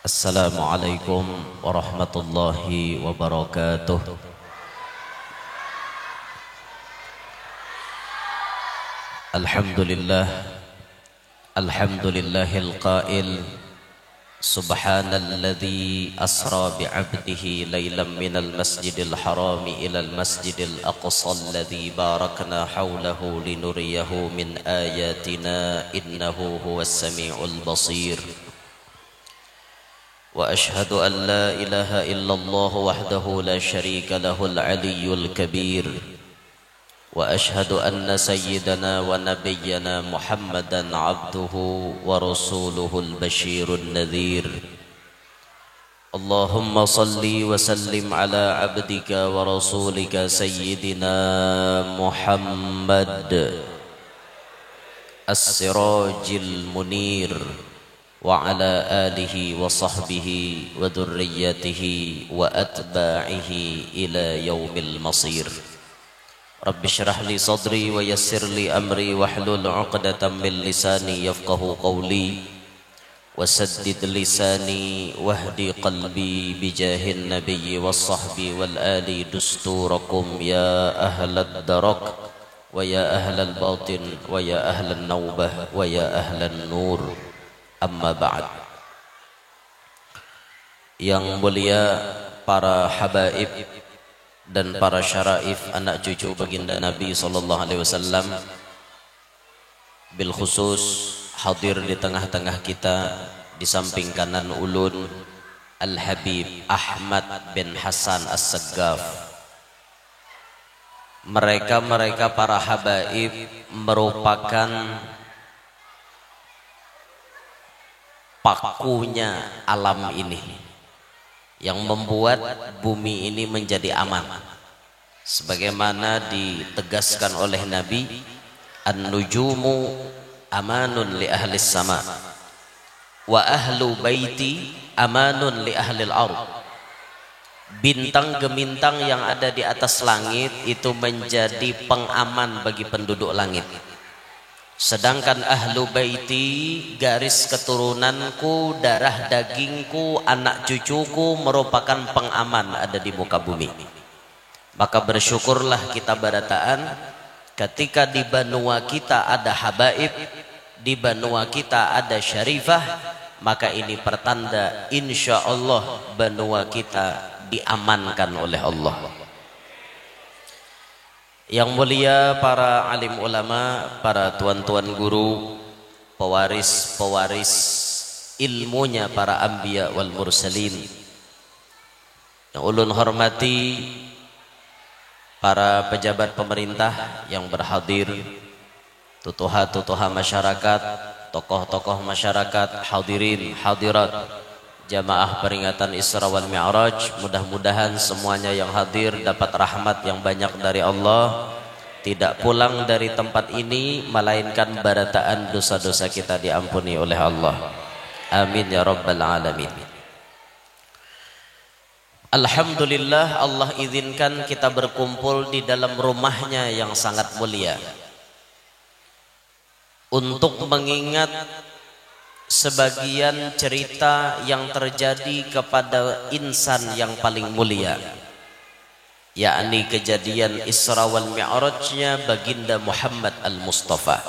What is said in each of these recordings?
Assalamualaikum warahmatullahi wabarakatuh. Alhamdulillah, alhamdulillahil qail subhanalladzi asra bi'abdihi laylan minal masjidil harami ilal masjidil aqsa alladzi barakna hawlahu linuriyahu min ayatina innahu huwas sami'ul basir. وأشهد أن لا إله إلا الله وحده لا شريك له العلي الكبير وأشهد أن سيدنا ونبينا محمدا عبده ورسوله البشير النذير. اللهم صل وسلم على عبدك ورسولك سيدنا محمد السراج المنير وعلى آله وصحبه وذريته وأتباعه إلى يوم المصير. رب اشرح لي صدري ويسر لي أمري واحلل عقدة من لساني يفقه قولي وسدد لساني واهدي قلبي بجاه النبي والصحب والآل دستوركم يا أهل الدرك ويا أهل الباطن ويا أهل النوبة ويا أهل النور. Amma ba'd. Yang mulia para habaib dan para syaraif anak cucu baginda Nabi SAW, bil khusus hadir di tengah-tengah kita di samping kanan ulun Al-Habib Ahmad bin Hasan As-Saggaf. Mereka para habaib merupakan pakunya alam ini yang membuat bumi ini menjadi aman, sebagaimana ditegaskan oleh Nabi, an-nujumu amanun li ahli sama wa ahlu baiti amanun li ahli al-ard. Bintang gemintang yang ada di atas langit itu menjadi pengaman bagi penduduk langit, sedangkan ahlu baiti, garis keturunanku, darah dagingku, anak cucuku merupakan pengaman ada di muka bumi. Maka bersyukurlah kita barataan ketika di benua kita ada habaib, di benua kita ada syarifah, maka ini pertanda insya Allah benua kita diamankan oleh Allah. Yang mulia para alim ulama, para tuan-tuan guru, pewaris-pewaris ilmunya para anbiya wal mursalin, yang ulun hormati para pejabat pemerintah yang berhadir, tutuha-tutuha masyarakat, tokoh-tokoh masyarakat, hadirin, hadirat, jamaah peringatan Isra wal Mi'raj, mudah-mudahan semuanya yang hadir dapat rahmat yang banyak dari Allah, tidak pulang dari tempat ini melainkan barataan dosa-dosa kita diampuni oleh Allah. Amin ya rabbal alamin. Alhamdulillah, Allah izinkan kita berkumpul di dalam rumahnya yang sangat mulia untuk mengingat sebagian cerita yang terjadi kepada insan yang paling mulia, yakni kejadian Isra wal Mi'rajnya baginda Muhammad al-Mustafa.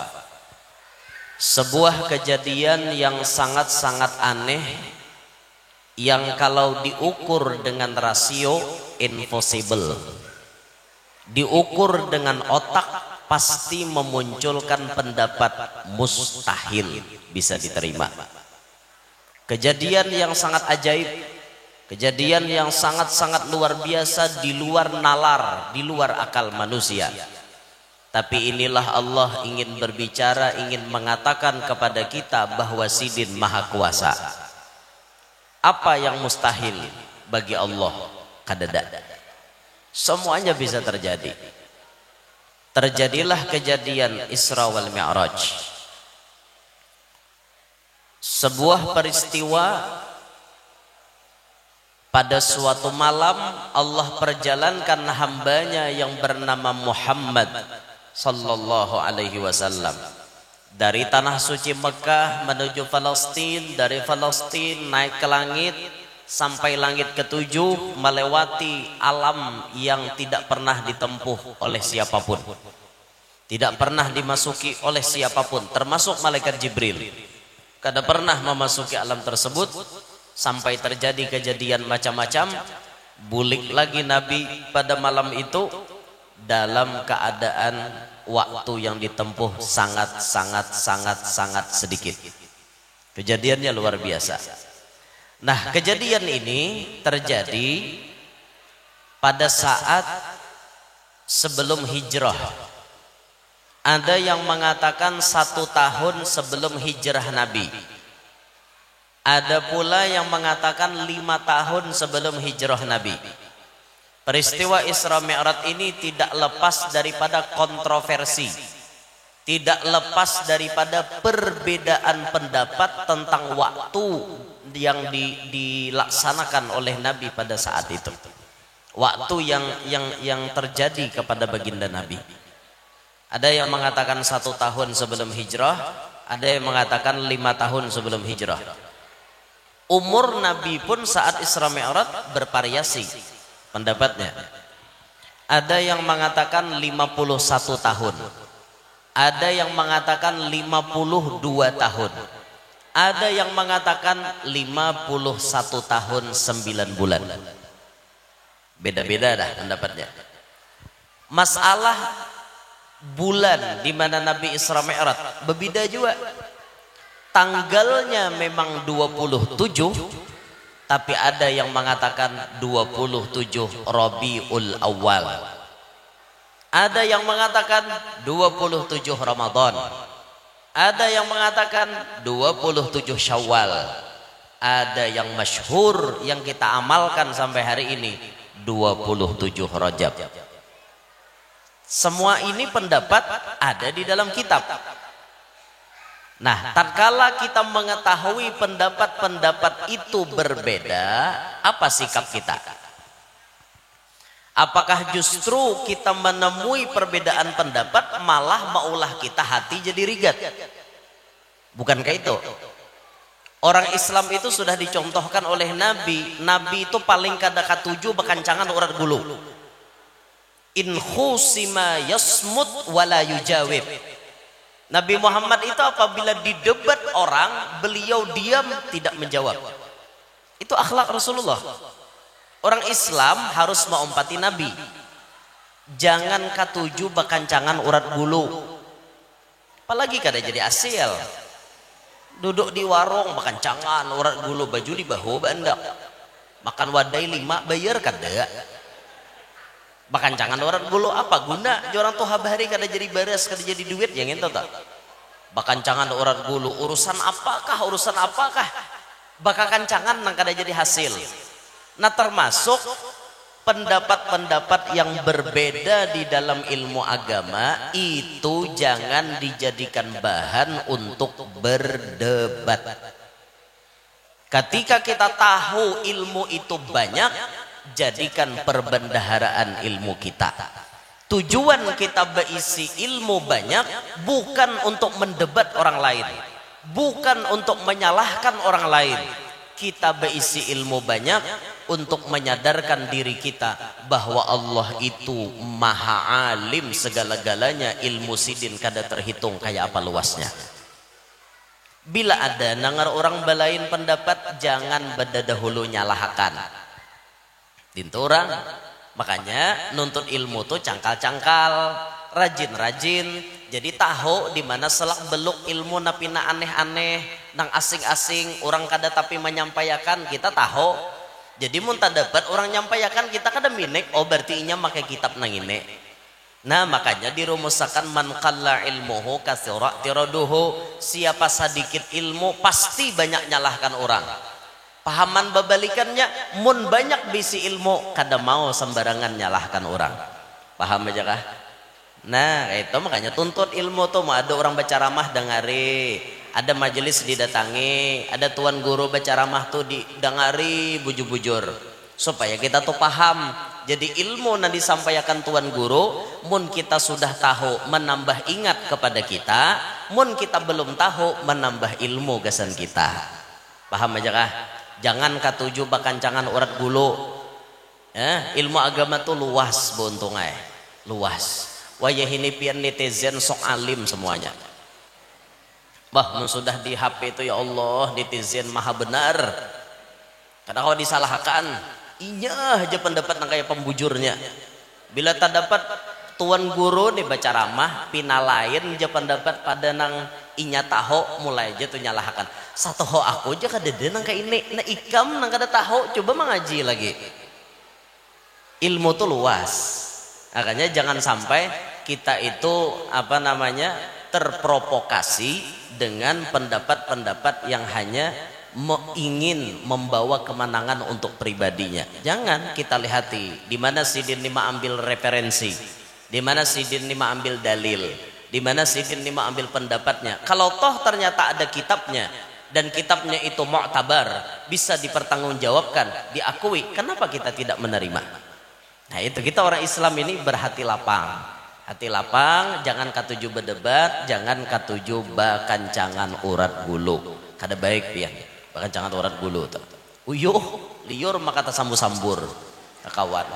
Sebuah kejadian yang sangat-sangat aneh, yang kalau diukur dengan rasio impossible, diukur dengan otak pasti memunculkan pendapat mustahil bisa diterima. Kejadian yang sangat ajaib, kejadian yang sangat-sangat luar biasa, di luar nalar, di luar akal manusia. Tapi inilah Allah ingin berbicara, ingin mengatakan kepada kita bahwa Sidin Maha Kuasa. Apa yang mustahil bagi Allah? Kadada. Semuanya bisa terjadi. Terjadilah kejadian Isra wal Mi'raj, sebuah peristiwa pada suatu malam Allah perjalankan hambanya yang bernama Muhammad sallallahu alaihi wasallam Dari tanah suci Mekah menuju Palestina, dari Palestina naik ke langit sampai langit ketujuh, melewati alam yang tidak pernah ditempuh oleh siapapun, tidak pernah dimasuki oleh siapapun, termasuk malaikat Jibril. Kada pernah memasuki alam tersebut sampai terjadi kejadian macam-macam. Bulik lagi Nabi pada malam itu dalam keadaan waktu yang ditempuh sangat sedikit. Kejadiannya luar biasa. Nah, kejadian ini terjadi pada saat sebelum hijrah. Ada yang mengatakan 1 tahun sebelum hijrah Nabi. Ada pula yang mengatakan 5 tahun sebelum hijrah Nabi. Peristiwa Isra Mi'raj ini tidak lepas daripada kontroversi, tidak lepas daripada perbedaan pendapat tentang waktu yang dilaksanakan oleh Nabi pada saat itu. Waktu yang terjadi kepada baginda Nabi. Ada yang mengatakan 1 tahun sebelum hijrah, ada yang mengatakan 5 tahun sebelum hijrah. Umur Nabi pun saat Isra Mi'raj bervariasi pendapatnya. Ada yang mengatakan 51 tahun, ada yang mengatakan 52 tahun, ada yang mengatakan 51 tahun 9 bulan. Beda-beda dah pendapatnya. Masalah bulan di mana Nabi Isra Mi'raj berbeda juga. Tanggalnya memang 27, tapi ada yang mengatakan 27 Rabiul Awal. Ada yang mengatakan 27 Ramadan. Ada yang mengatakan 27 Syawal. Ada yang masyhur yang kita amalkan sampai hari ini 27 Rajab. Semua ini pendapat ada di dalam kitab. Nah, tatkala kita mengetahui pendapat-pendapat itu berbeda, apa sikap kita? Apakah justru kita menemui perbedaan pendapat malah maulah kita hati jadi rigat? Bukankah itu? Orang Islam itu sudah dicontohkan oleh Nabi. Nabi itu paling kada katuju bekancangan urat bulu. In khusima yasmut wala yujawib. Nabi Muhammad itu apabila didebat orang, beliau diam tidak menjawab. Itu akhlak Rasulullah. Orang Islam harus mengumpati Nabi. Jangan katuju bekancangan urat bulu. Apalagi kada jadi asil. Duduk di warung bekancangan urat bulu, baju di bahu bandak. Makan wadai 5 bayar kada. Bekancangan urat bulu apa guna? Orang tuh habari kada jadi baras, kada jadi duit yang itu tak. Bekancangan urat bulu urusan apakah? Urusan apakah? Bekancangan nang kada jadi hasil. Nah, termasuk pendapat-pendapat yang berbeda di dalam ilmu agama itu jangan dijadikan bahan untuk berdebat. Ketika kita tahu ilmu itu banyak, jadikan perbendaharaan ilmu kita. Tujuan kita berisi ilmu banyak bukan untuk mendebat orang lain, bukan untuk menyalahkan orang lain. Kita berisi ilmu banyak untuk menyadarkan diri kita bahwa Allah itu maha alim segala-galanya, ilmu sidin kada terhitung kayak apa luasnya. Bila ada nangar orang balain pendapat, jangan berdahulu nyalahkan dintu orang. Makanya nuntut ilmu tuh cangkal-cangkal, rajin-rajin, jadi tahu di mana selak beluk ilmu napina aneh-aneh, nang asing-asing, orang kada tapi menyampaikan kita tahu. Jadi mun tak dapat orang nyampaikan kita kada minik, oh berarti inya make kitab nang ini. Nah, makanya dirumuskan man qalla ilmuhu katsira tiraduhu, siapa sedikit ilmu pasti banyak nyalahkan orang. Pahaman babalikannya, mun banyak bisi ilmu kada mau sembarangan nyalahkan orang. Paham aja kah? Nah, itu makanya tuntut ilmu tuh. Mau ada orang baca ramah dengari, ada majelis didatangi, ada tuan guru baca ramah tuh didengari bujur-bujur supaya kita tuh paham. Jadi ilmu yang disampaikan tuan guru mun kita sudah tahu menambah ingat kepada kita, mun kita belum tahu menambah ilmu gasan kita. Paham aja kah? Jangan katuju bakancangan urat bulu. Ilmu agama tuh luas buntungai, luas. Wayah ini pian netizen sok alim semuanya. Bah, sudah di HP itu ya Allah netizen maha benar. Kadang kalau disalahkan, iya aja pendapat kayak pembujurnya. Bila tak dapat tuan guru nih baca ramah, pina lain aja pendapat pada nang inya tahu mulai aja tuh nyalahkan. Satu ho aku aja kadede nang kayak ini, na ikam nang kada tahu, coba mengaji lagi. Ilmu tuh luas. Makanya jangan sampai kita itu terprovokasi dengan pendapat-pendapat yang hanya ingin membawa kemenangan untuk pribadinya. Jangan, kita lihati di mana Sidin Lima ambil referensi, di mana Sidin Lima ambil dalil, di mana Sidin Lima ambil pendapatnya. Kalau toh ternyata ada kitabnya dan kitabnya itu mu'tabar, bisa dipertanggungjawabkan, diakui, kenapa kita tidak menerima? Nah itu, kita orang Islam ini berhati lapang. Hati lapang, jangan katuju berdebat, jangan katuju bakancangan urat bulu. Kada baik pian, bakancangan urat bulu tuh. Uyuh, liur maka sambur-sambur kawan.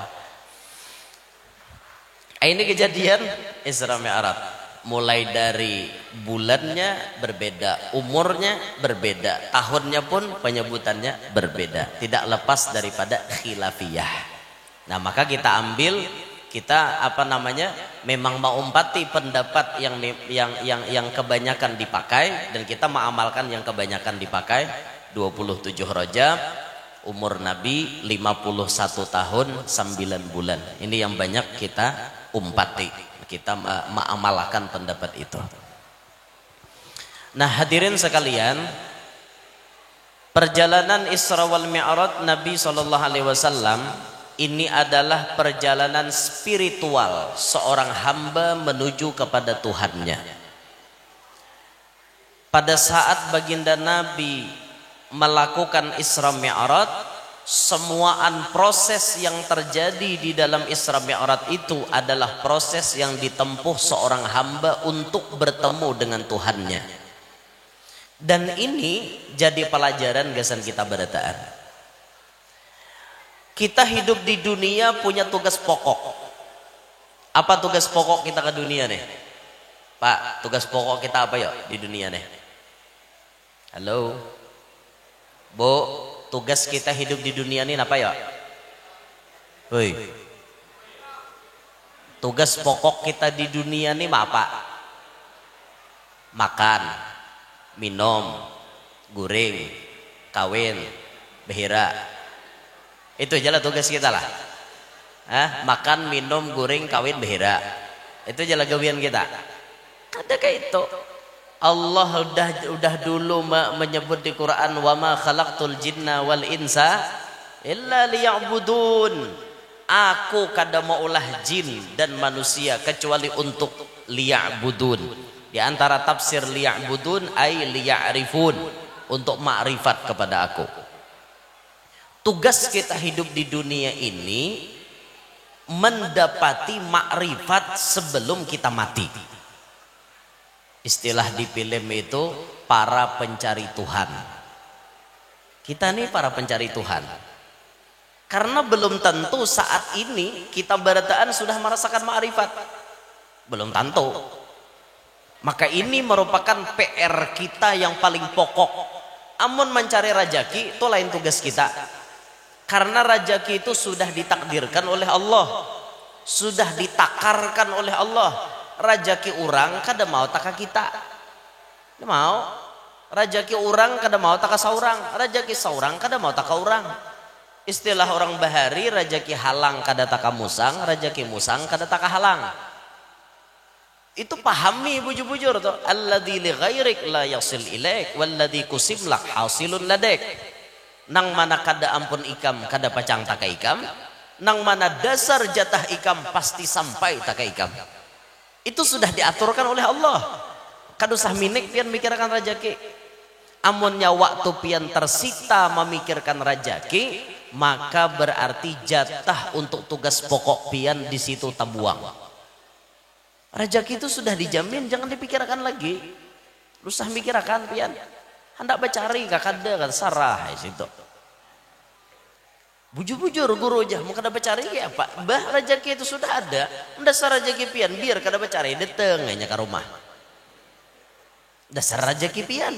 Ini kejadian Isra Mi'raj. Mulai dari bulannya berbeda, umurnya berbeda, tahunnya pun penyebutannya berbeda. Tidak lepas daripada khilafiyah. Nah maka kita ambil, kita memang mengumpati pendapat yang kebanyakan dipakai, dan kita mengamalkan yang kebanyakan dipakai. 27 Rajab, umur Nabi 51 tahun 9 bulan. Ini yang banyak kita umpati, kita mengamalkan pendapat itu. Nah hadirin sekalian, perjalanan Isra wal Mi'raj Nabi SAW ini adalah perjalanan spiritual seorang hamba menuju kepada Tuhannya. Pada saat baginda Nabi melakukan Isra Mi'raj, semuaan proses yang terjadi di dalam Isra Mi'raj itu adalah proses yang ditempuh seorang hamba untuk bertemu dengan Tuhannya. Dan ini jadi pelajaran gasan kita berataan. Kita hidup di dunia punya tugas pokok. Apa tugas pokok kita ke dunia nih? Pak, tugas pokok kita apa ya di dunia nih? Halo? Bu, tugas kita hidup di dunia ini apa ya? Woi. Tugas pokok kita di dunia ini apa? Makan, minum, guring, kawin, behira. Itu aja tugas kita lah. Makan, minum, guring, kawin, behira. Itu aja gawian kita. Ada kayak itu. Allah udah dulu menyebut di Quran, wa ma khalaqtul jinna wal insa illa liya'budun. Aku kada mau ulah jin dan manusia kecuali untuk liya'budun. Di antara tafsir liya'budun ay liya'rifun, untuk ma'rifat kepada aku. Tugas kita hidup di dunia ini mendapati makrifat sebelum kita mati. Istilah di film itu para pencari Tuhan. Kita nih para pencari Tuhan. Karena belum tentu saat ini kita berataan sudah merasakan makrifat. Belum tentu. Maka ini merupakan PR kita yang paling pokok. Amun mencari rajaki itu lain tugas kita. Karena rajaki itu sudah ditakdirkan oleh Allah, sudah ditakarkan oleh Allah. Rajaki orang kada mau taka kita, kada mau. Rajaki orang kada mau taka saurang, rajaki saurang kada mau taka orang. Istilah orang bahari, rajaki halang kada taka musang, rajaki musang kada taka halang. Itu pahami bujur-bujur tuh. Alladzi li ghairik la yasil ilaik walladzi kusib lak hasilun ladek. Nang mana kada ampun ikam kada pacang taka ikam, nang mana dasar jatah ikam pasti sampai taka ikam. Itu sudah diaturkan oleh Allah. Kada usah minik pian mikirkan rajaki. Amunnya waktu pian tersita memikirkan rajaki, maka berarti jatah untuk tugas pokok pian di situ tabuang. Rajaki itu sudah dijamin, jangan dipikirkan lagi. Lusah mikir akan pian. Hendak bacari kakada kan sarah situ. Bujur-bujur guru aja mau kada bacari ya Pak. Bah rezeki itu sudah ada. Dasar rezeki pian biar kada bacari deteng nya ke rumah. Dasar rezeki pian.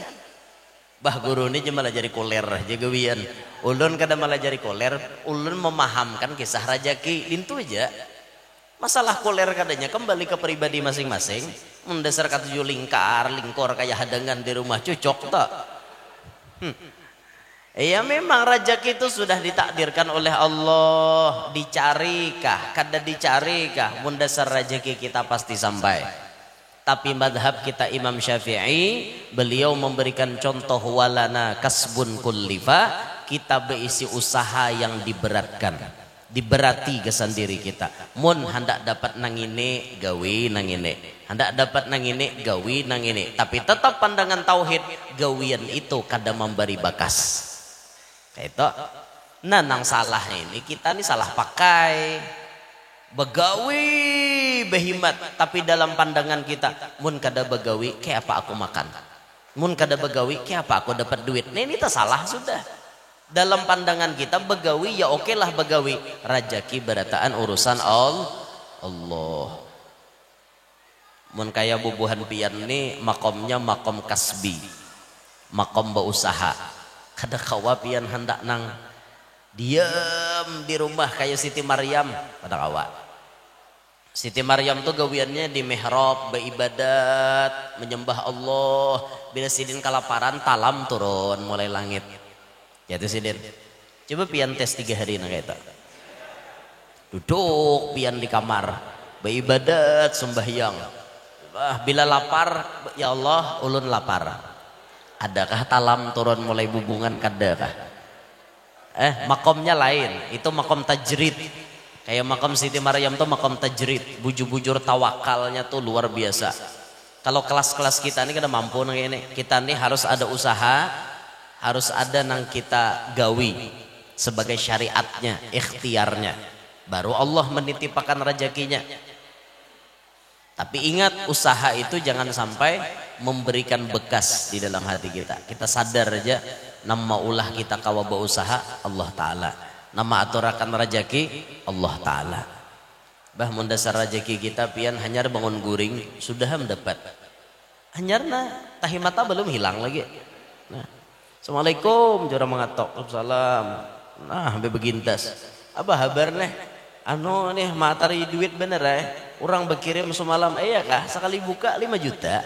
Bah guru ini malah jadi koler jaga wian. Ulun kada malah jadi koler, ulun memahamkan kisah rezeki lintu aja. Masalah koler kadanya kembali ke pribadi masing-masing. Mendasar katuju lingkor kayak hadangan di rumah cocok tak? Ya memang rezeki itu sudah ditakdirkan oleh Allah. Dicarikah? Kada dicarikah? Mendasar rezeki kita pasti sampai. Tapi madhab kita Imam Syafi'i, beliau memberikan contoh walana kasbun kullifa, kita berisi usaha yang diberatkan, diberati ke sendiri kita. Mun hendak dapat nang ini gawi nang ini, hendak dapat nang ini gawi nang ini. Tapi tetap pandangan tauhid, gawian itu kada memberi bakas. Itu, nah nang salah ini kita nih salah pakai. Begawi behimat, tapi dalam pandangan kita mun kada begawi kayak apa aku makan, mun kada begawi kayak apa aku dapat duit. Nah ini tak salah sudah. Dalam pandangan kita begawi ya oke lah begawi, rezeki berataan urusan Allah. Mun kaya bubuhan pian ini makomnya makom kasbi, makom berusaha. Kada kawa pian hendak nang diam di rumah kayak Siti Maryam, kada kawa. Siti Maryam tuh gawiannya di mihrab beribadat menyembah Allah. Bila sidin kelaparan talam turun mulai langit. Ya itu sidin. Coba pian tes 3 hari nang kayak duduk pian di kamar beribadat sembahyang. Bila lapar ya Allah ulun lapar. Adakah talam turun mulai bubungan kadakah? Makomnya lain. Itu makom tajrid. Kayak makam Siti Maryam tuh makam tajrid, bujur-bujur tawakalnya tuh luar biasa. Kalau kelas-kelas kita ini kada mampu nang ini, kita nih harus ada usaha, harus ada nang kita gawi sebagai syariatnya, ikhtiarnya. Baru Allah menitipkan rezekinya. Tapi ingat usaha itu jangan sampai memberikan bekas di dalam hati kita. Kita sadar aja nama ulah kita kawa berusaha Allah Ta'ala. Nama aturakan rezeki Allah Ta'ala. Bah mendasar rezeki kita pian hanyar bangun guring sudah mendapat. Hanyarna tahi mata belum hilang lagi. Nah, Assalamualaikum jora mengatok. Salam. Nah, be begintas. Abah habar nih. Anu nih matari duit bener Orang berkirim semalam ya kah sekali buka 5 juta.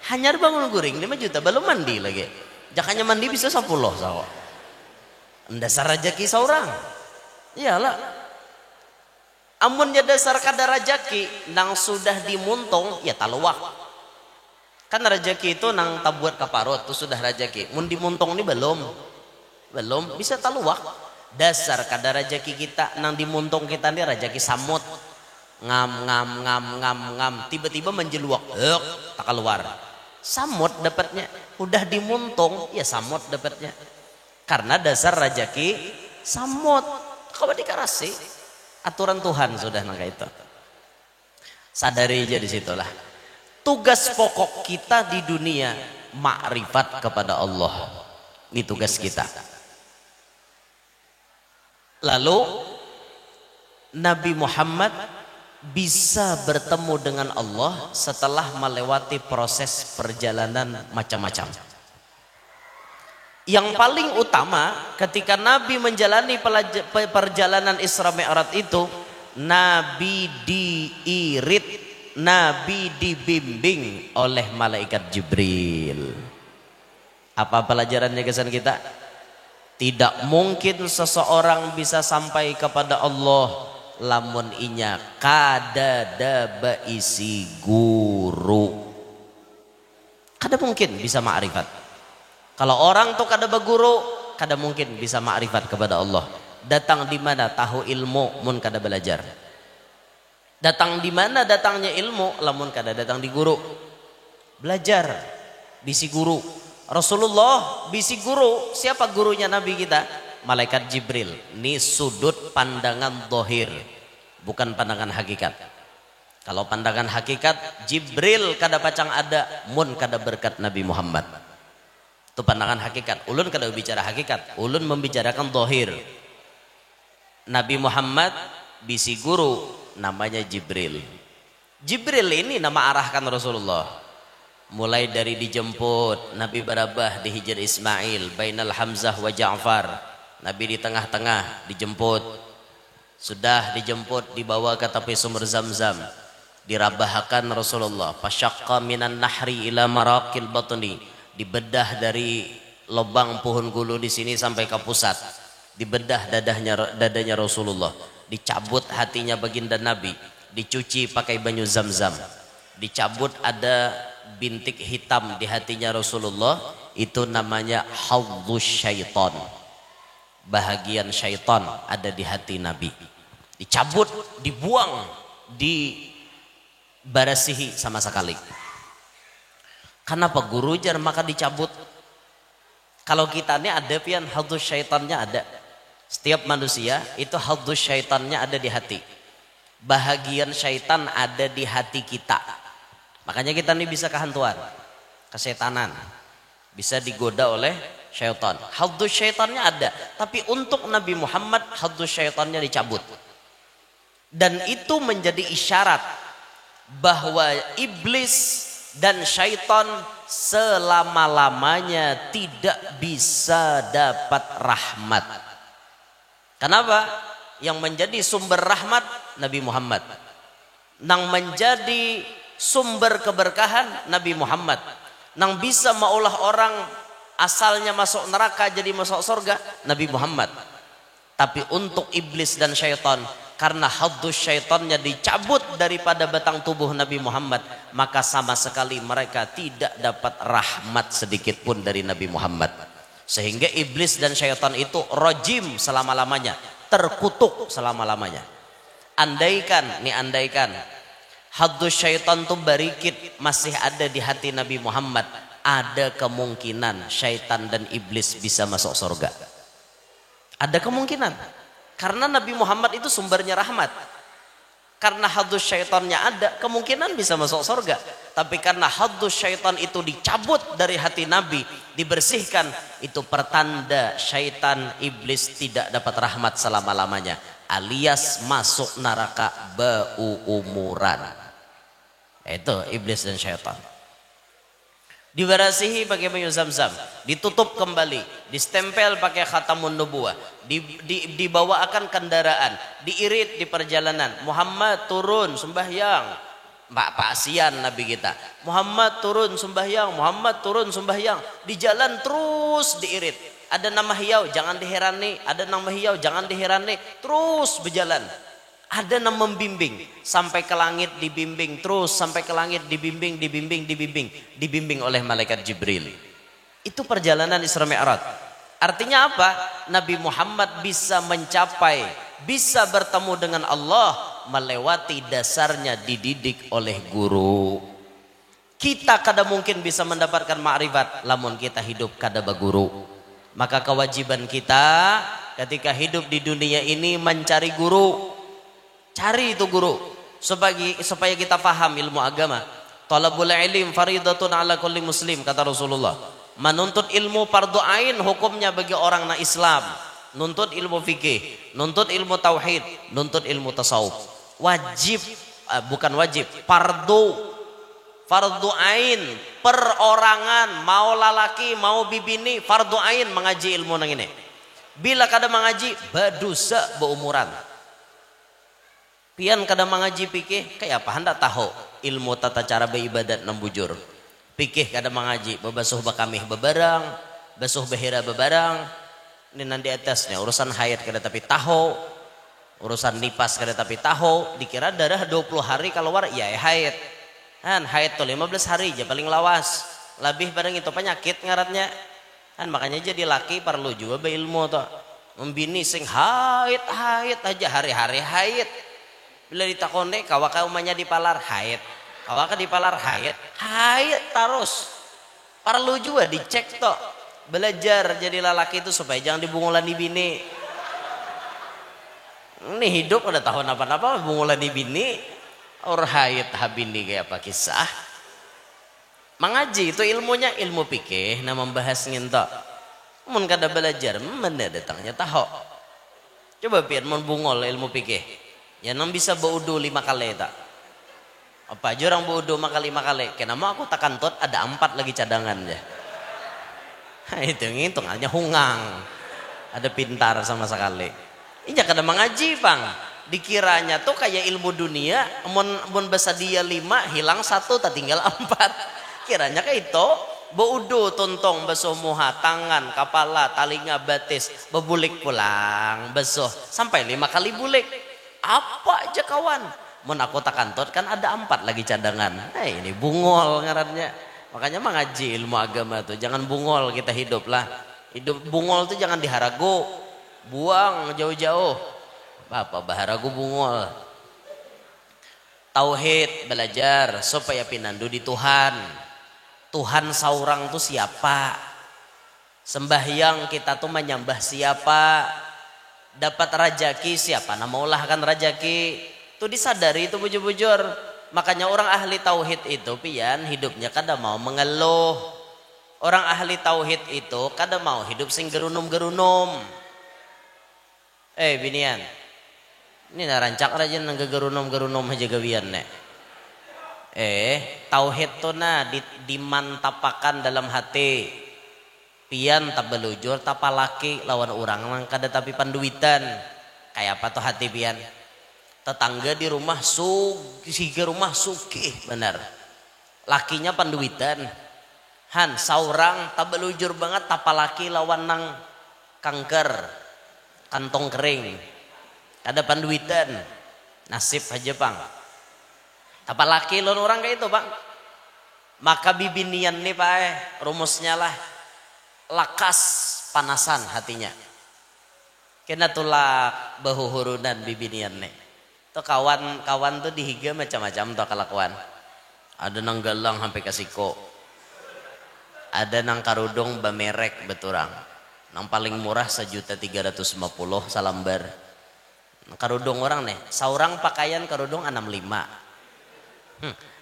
Hanyar bangun guring 5 juta belum mandi lagi. Jakanya mandi bisa 10 sawo. Dasar rezeki seorang. Iyalah. Amunnya dasar kadar rezeki nang sudah dimuntung ya taluak. Kan rezeki itu nang tabuat kaparot itu sudah rezeki. Mun dimuntung ini belum bisa taluak. Dasar kadar rezeki kita nang dimuntung kita ini rezeki samut. Ngam tiba-tiba menjeluak. Tak keluar. Samut dapatnya. Udah dimuntung ya samut dapatnya. Karena dasar rezeki samut. Kau dikarasi aturan Tuhan sudah nangka itu. Sadari aja disitulah. Tugas pokok kita di dunia makrifat kepada Allah. Ini tugas kita. Lalu Nabi Muhammad bisa bertemu dengan Allah setelah melewati proses perjalanan macam-macam. Yang paling utama ketika Nabi menjalani perjalanan Isra Mi'raj itu, Nabi diirit, Nabi dibimbing oleh malaikat Jibril. Apa pelajarannya kesan kita? Tidak mungkin seseorang bisa sampai kepada Allah lamun inya kada ada isi guru. Kada mungkin bisa ma'rifat. Kalau orang tuh kada berguru, kada mungkin bisa ma'rifat kepada Allah. Datang di mana tahu ilmu mun kada belajar. Datang di mana datangnya ilmu lamun kada datang di guru. Belajar bisi guru. Rasulullah bisi guru. Siapa gurunya Nabi kita? Malaikat Jibril. Ini sudut pandangan zahir, bukan pandangan hakikat. Kalau pandangan hakikat, Jibril kada pacang ada, mun kada berkat Nabi Muhammad. Itu pandangan hakikat. Ulun kada bicara hakikat, ulun membicarakan zahir. Nabi Muhammad bisi guru namanya Jibril. Jibril ini nama arahkan Rasulullah. Mulai dari dijemput Nabi Barabah di Hijr Ismail, bainal Hamzah wa Ja'far. Nabi di tengah-tengah dijemput. Sudah dijemput dibawa ke tepi sumber Zamzam. Dirabahkan Rasulullah, fasyaqqa minan nahri ila maraqil batni, dibedah dari lubang pohon gulu di sini sampai ke pusat, dibedah dadanya Rasulullah, dicabut hatinya baginda Nabi, dicuci pakai banyu Zamzam, dicabut ada bintik hitam di hatinya Rasulullah, itu namanya hadzuz syaitan, bahagian syaitan ada di hati Nabi, dicabut, dibuang, barasihi sama sekali. Kenapa guru jar maka dicabut? Kalau kita ini ada pian hadzuz syaitannya ada. Setiap manusia itu hadzuz syaitannya ada di hati. Bahagian syaitan ada di hati kita. Makanya kita ini bisa kehantuan, kesetanan, bisa digoda oleh syaitan. Hadzuz syaitannya ada, tapi untuk Nabi Muhammad hadzuz syaitannya dicabut. Dan itu menjadi isyarat bahwa iblis dan syaitan selama-lamanya tidak bisa dapat rahmat. Kenapa? Yang menjadi sumber rahmat Nabi Muhammad, nang menjadi sumber keberkahan Nabi Muhammad, nang bisa maulah orang asalnya masuk neraka jadi masuk surga Nabi Muhammad. Tapi untuk iblis dan syaitan, karena hadzuz syaitannya dicabut daripada batang tubuh Nabi Muhammad, maka sama sekali mereka tidak dapat rahmat sedikit pun dari Nabi Muhammad. Sehingga iblis dan syaitan itu rajim selama-lamanya, terkutuk selama-lamanya. Andaikan hadzuz syaitan itu barikit masih ada di hati Nabi Muhammad, ada kemungkinan syaitan dan iblis bisa masuk surga. Ada kemungkinan. Karena Nabi Muhammad itu sumbernya rahmat. Karena hadzuz syaitannya ada, kemungkinan bisa masuk surga. Tapi karena hadzuz syaitan itu dicabut dari hati Nabi, dibersihkan, itu pertanda syaitan iblis tidak dapat rahmat selama-lamanya, alias masuk neraka berumuran. Itu iblis dan syaitan. Dibarasihi pakai banyu Zamzam, ditutup kembali, distempel pakai khatamun nubuwah, dibawakan kendaraan, diirit di perjalanan. Muhammad turun sembahyang, Pak Asian Nabi kita. Muhammad turun sembahyang, Muhammad turun sembahyang. Di jalan terus diirit. Ada nama hiau jangan diherani, ada nama hiau jangan diherani, terus berjalan. Ada nama membimbing, sampai ke langit dibimbing, terus sampai ke langit dibimbing oleh malaikat Jibril. Itu perjalanan Isra Mi'raj. Artinya apa? Nabi Muhammad bisa mencapai, bisa bertemu dengan Allah melewati dasarnya dididik oleh guru. Kita kada mungkin bisa mendapatkan ma'rifat lamun kita hidup kada baguru. Maka kewajiban kita ketika hidup di dunia ini mencari guru. Cari itu guru supaya kita paham ilmu agama. Talabul ilm faridatun ala kulli muslim, kata Rasulullah. Menuntut ilmu fardu ain hukumnya bagi orang na Islam. Nuntut ilmu fikih, nuntut ilmu tauhid, nuntut ilmu tasawuf. Wajib, bukan wajib, fardu ain, perorangan, mau lalaki mau bibini, fardu ain mengaji ilmu nang ini. Bila kada mengaji berdosa beumuran. Pian kada mengaji pikih kayak apa hendak tahu ilmu tata cara beribadat nam bujur. Pikih kada mengaji bebasuh bakamih bebarang, basuh behira bebarang. Ini nanti atasnya urusan haid kada tapi tahu, urusan nipas kada tapi tahu. Dikira darah 20 hari keluar ya haid. Kan haid tuh 15 hari aja paling lawas. Lebih barang itu penyakit ngaratnya. Kan makanya jadi laki perlu juga beilmu tuh. Membini sing haid aja hari-hari haid. Bila ditakone kawaka umanya dipalar haid, kawaka dipalar haid terus. Perlu juga dicek toh. Belajar jadi lelaki itu supaya jangan dibungulan di bini. Ini hidup udah tahun apa-apa bungulan di bini. Orhayat habini kayak apa kisah. Mengaji itu ilmunya ilmu fikih, nah membahas ngintok. Mun kada belajar, mana datangnya tahu. Coba pian mun bungol ilmu fikih. Ya nang bisa baudu 5 kali tak. Apa aja orang baudu 5 kali. Kenapa aku tak kantut ada 4 lagi cadangan ya. Itu ngitung hanya hungang. Ada pintar sama sekali. Ini kada mengaji bang. Dikiranya tuh kayak ilmu dunia. Mun basa dia 5 hilang 1 tak tinggal 4. Kiranya kayak itu. Baudu tontong basuh muha tangan kepala talinga batis bebulik pulang basuh sampai 5 kali bulik. Apa aja kawan. Mun aku tak kantut kan ada 4 lagi cadangan. Ini bungol ngarannya. Makanya mengaji ilmu agama tuh jangan bungol kita hidup lah. Hidup bungol tuh jangan diharago. Buang jauh-jauh. Bapak baharago bungol. Tauhid belajar supaya pinandu di Tuhan. Tuhan saurang tuh siapa? Sembahyang kita tuh menyembah siapa? Dapat rajaki siapa? Nama ulah kan rajaki. Tuh disadari itu bujur-bujur. Makanya orang ahli tauhid itu pian hidupnya kada mau mengeluh. Orang ahli tauhid itu kada mau hidup sing gerunum-gerunum. Binian. Ini narancak aja nang gerunum-gerunum aja gawian nek. Tauhid tuh dimantapakan dalam hati. Pian tak belujur tapalaki lawan orang nang kada tapi panduitan. Kayak apa tuh hati pian? Tetangga di rumah siga rumah sugih benar. Lakinya panduitan. Han saurang tak belujur banget tapalaki lawan nang kanker kantong kering. Kada panduitan. Nasib aja bang. Apalagi lon orang kayak itu bang. Maka bibinian nih pak rumusnya lah lakas panasan hatinya. Kena tulak bahuhurunan bibinian nih. Tuh kawan-kawan tuh dihiga macam-macam tuh kelakuan. Ada nang galang sampai kasiko. Ada nang karudung bamerek beturang. Nang paling murah 1.350 salambar. Karudung orang nih. Saurang pakaian karudung 65.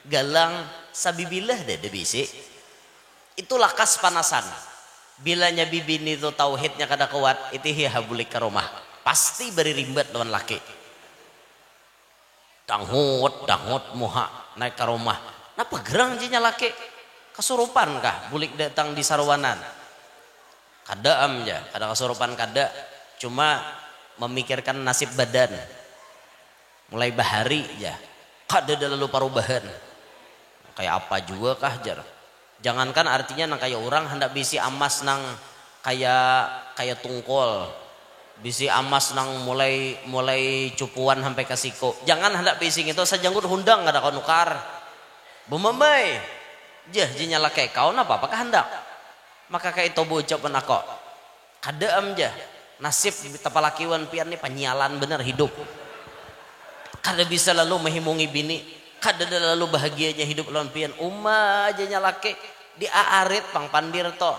Galang sabibilah deh bisi. Itu lakas panasan. Bilanya bibini itu tauhidnya kada kuat, itu habulik ke rumah. Pasti beri rimbat lawan laki. Dangut muha naik ke rumah. Napa gerang jinya laki? Kesurupan kah bulik datang di sarwanan? Kada amja, kada kesurupan kada. Cuma memikirkan nasib badan. Mulai bahari ya. Kada ada lalu perubahan. Kayak apa juga kah jar? Jangankan artinya nang kayak orang hendak bisi amas nang kayak tungkol. Bisi amas nang mulai cupuan sampai ke siko. Jangan hendak bisi itu sajanggut hundang kada kau nukar. Bumamay. Jah jinyala kayak kau napa apakah hendak? Maka kayak itu ucapan aku. Kada amja. Nasib tapalakiwan pian nih penyialan bener hidup. Kada bisa lalu menghimungi bini, kada lalu bahagianya hidup lawan pian. Aja nyalake di aarit pang pandir to.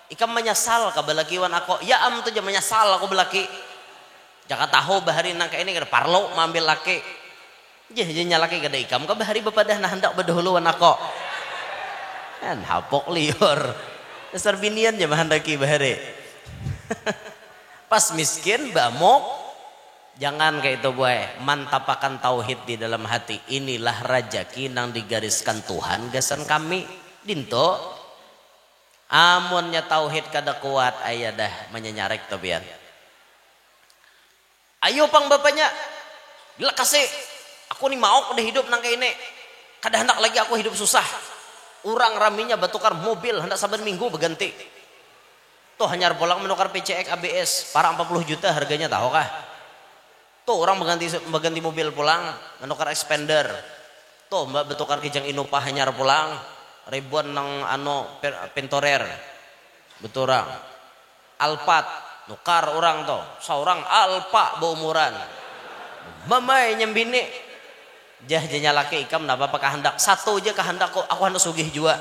Ikam menyesal ka balakiwan aku. Ya am tuh jangan menyesal aku belaki. Jangan tahu bahari nang kayak ini kada parlo mambil laki. Jah nyalake kada ikam ka bahari bapadah nah hendak bedahuluan aku. Kan hapok liur. Dasar binian je handaki bahari. Pas miskin bamok. Jangan kayak itu boy, mantapakan tauhid di dalam hati. Inilah rajaki nang digariskan Tuhan gasan kami. Dinto, amunnya tauhid kada kuat, ayah dah menyenyarek tobian. Ayo pang bapaknya, bila kasih, aku nih mau udah hidup nang kayak ini. Kada hendak lagi aku hidup susah. Orang raminya batukar mobil, hendak saban minggu berganti. Tuh hanyar pulang menukar PCX ABS, para 40 juta harganya tahu kah? Tuh orang mengganti mobil pulang, menukar expander. Tuh mbak betukar kijang Innova hanyar pulang, ribuan nang pentorer. Beturang. Alphard, nukar orang tuh, seorang Alpa beumuran. Mamai nyembini. Jahnya laki ikam napa apakah hendak satu aja kehendak aku hendak sugih juga.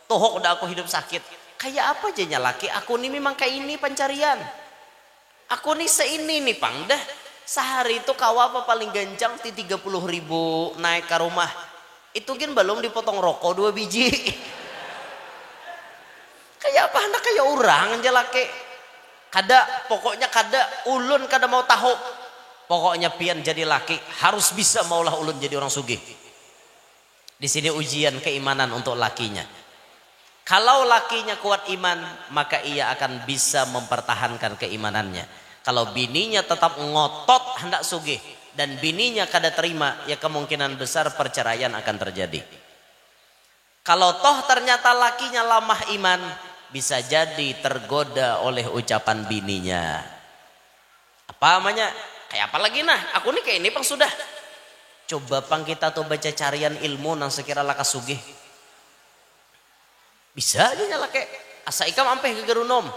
Tohok udah aku hidup sakit. Kayak apa jahnya laki? Aku nih memang kayak ini pencarian. Aku nih seini nih pang dah. Sehari itu kawa apa paling gancang ti 30.000 naik ke rumah. Itu kan belum dipotong rokok 2 biji. Kayak apa hendak kayak orang aja laki. Pokoknya ulun kada mau tahu. Pokoknya pian jadi laki harus bisa maulah ulun jadi orang sugih. Di sini ujian keimanan untuk lakinya. Kalau lakinya kuat iman, maka ia akan bisa mempertahankan keimanannya. Kalau bininya tetap ngotot hendak sugih dan bininya kada terima, ya kemungkinan besar perceraian akan terjadi. Kalau toh ternyata lakinya lemah iman, bisa jadi tergoda oleh ucapan bininya. Apa namanya? Kayak apa lagi nah? Aku nih kayak ini pang sudah. Coba pang kita tuh baca carian ilmu nang sekira laka sugih. Bisa aja nyala kayak asa ikam ampe ke gerunom.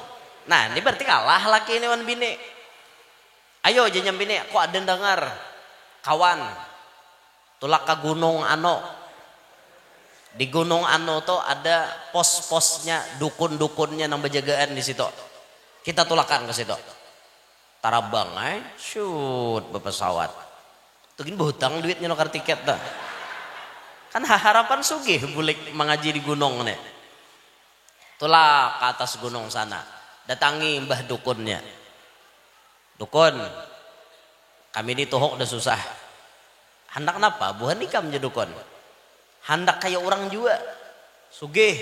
Nah ini berarti kalah laki ini wan bini. Ayo aja nyam bini, aku ada dengar kawan tulak ke Gunung Ano. Di Gunung Ano tuh ada pos-posnya, dukun-dukunnya nang berjagaan di situ. Kita tulakan ke situ. Tarabang shoot berpesawat. Tuh gini berhutang duitnya nukar tiket dah. Kan harapan sugih bulik mengaji di gunung nih. Tulah ke atas gunung sana. Datangi mbah dukunnya. Dukun, kami di Tohok udah susah. Hendak kenapa? Buhan ikam aja dukun. Hendak kayak orang juga. Sugih.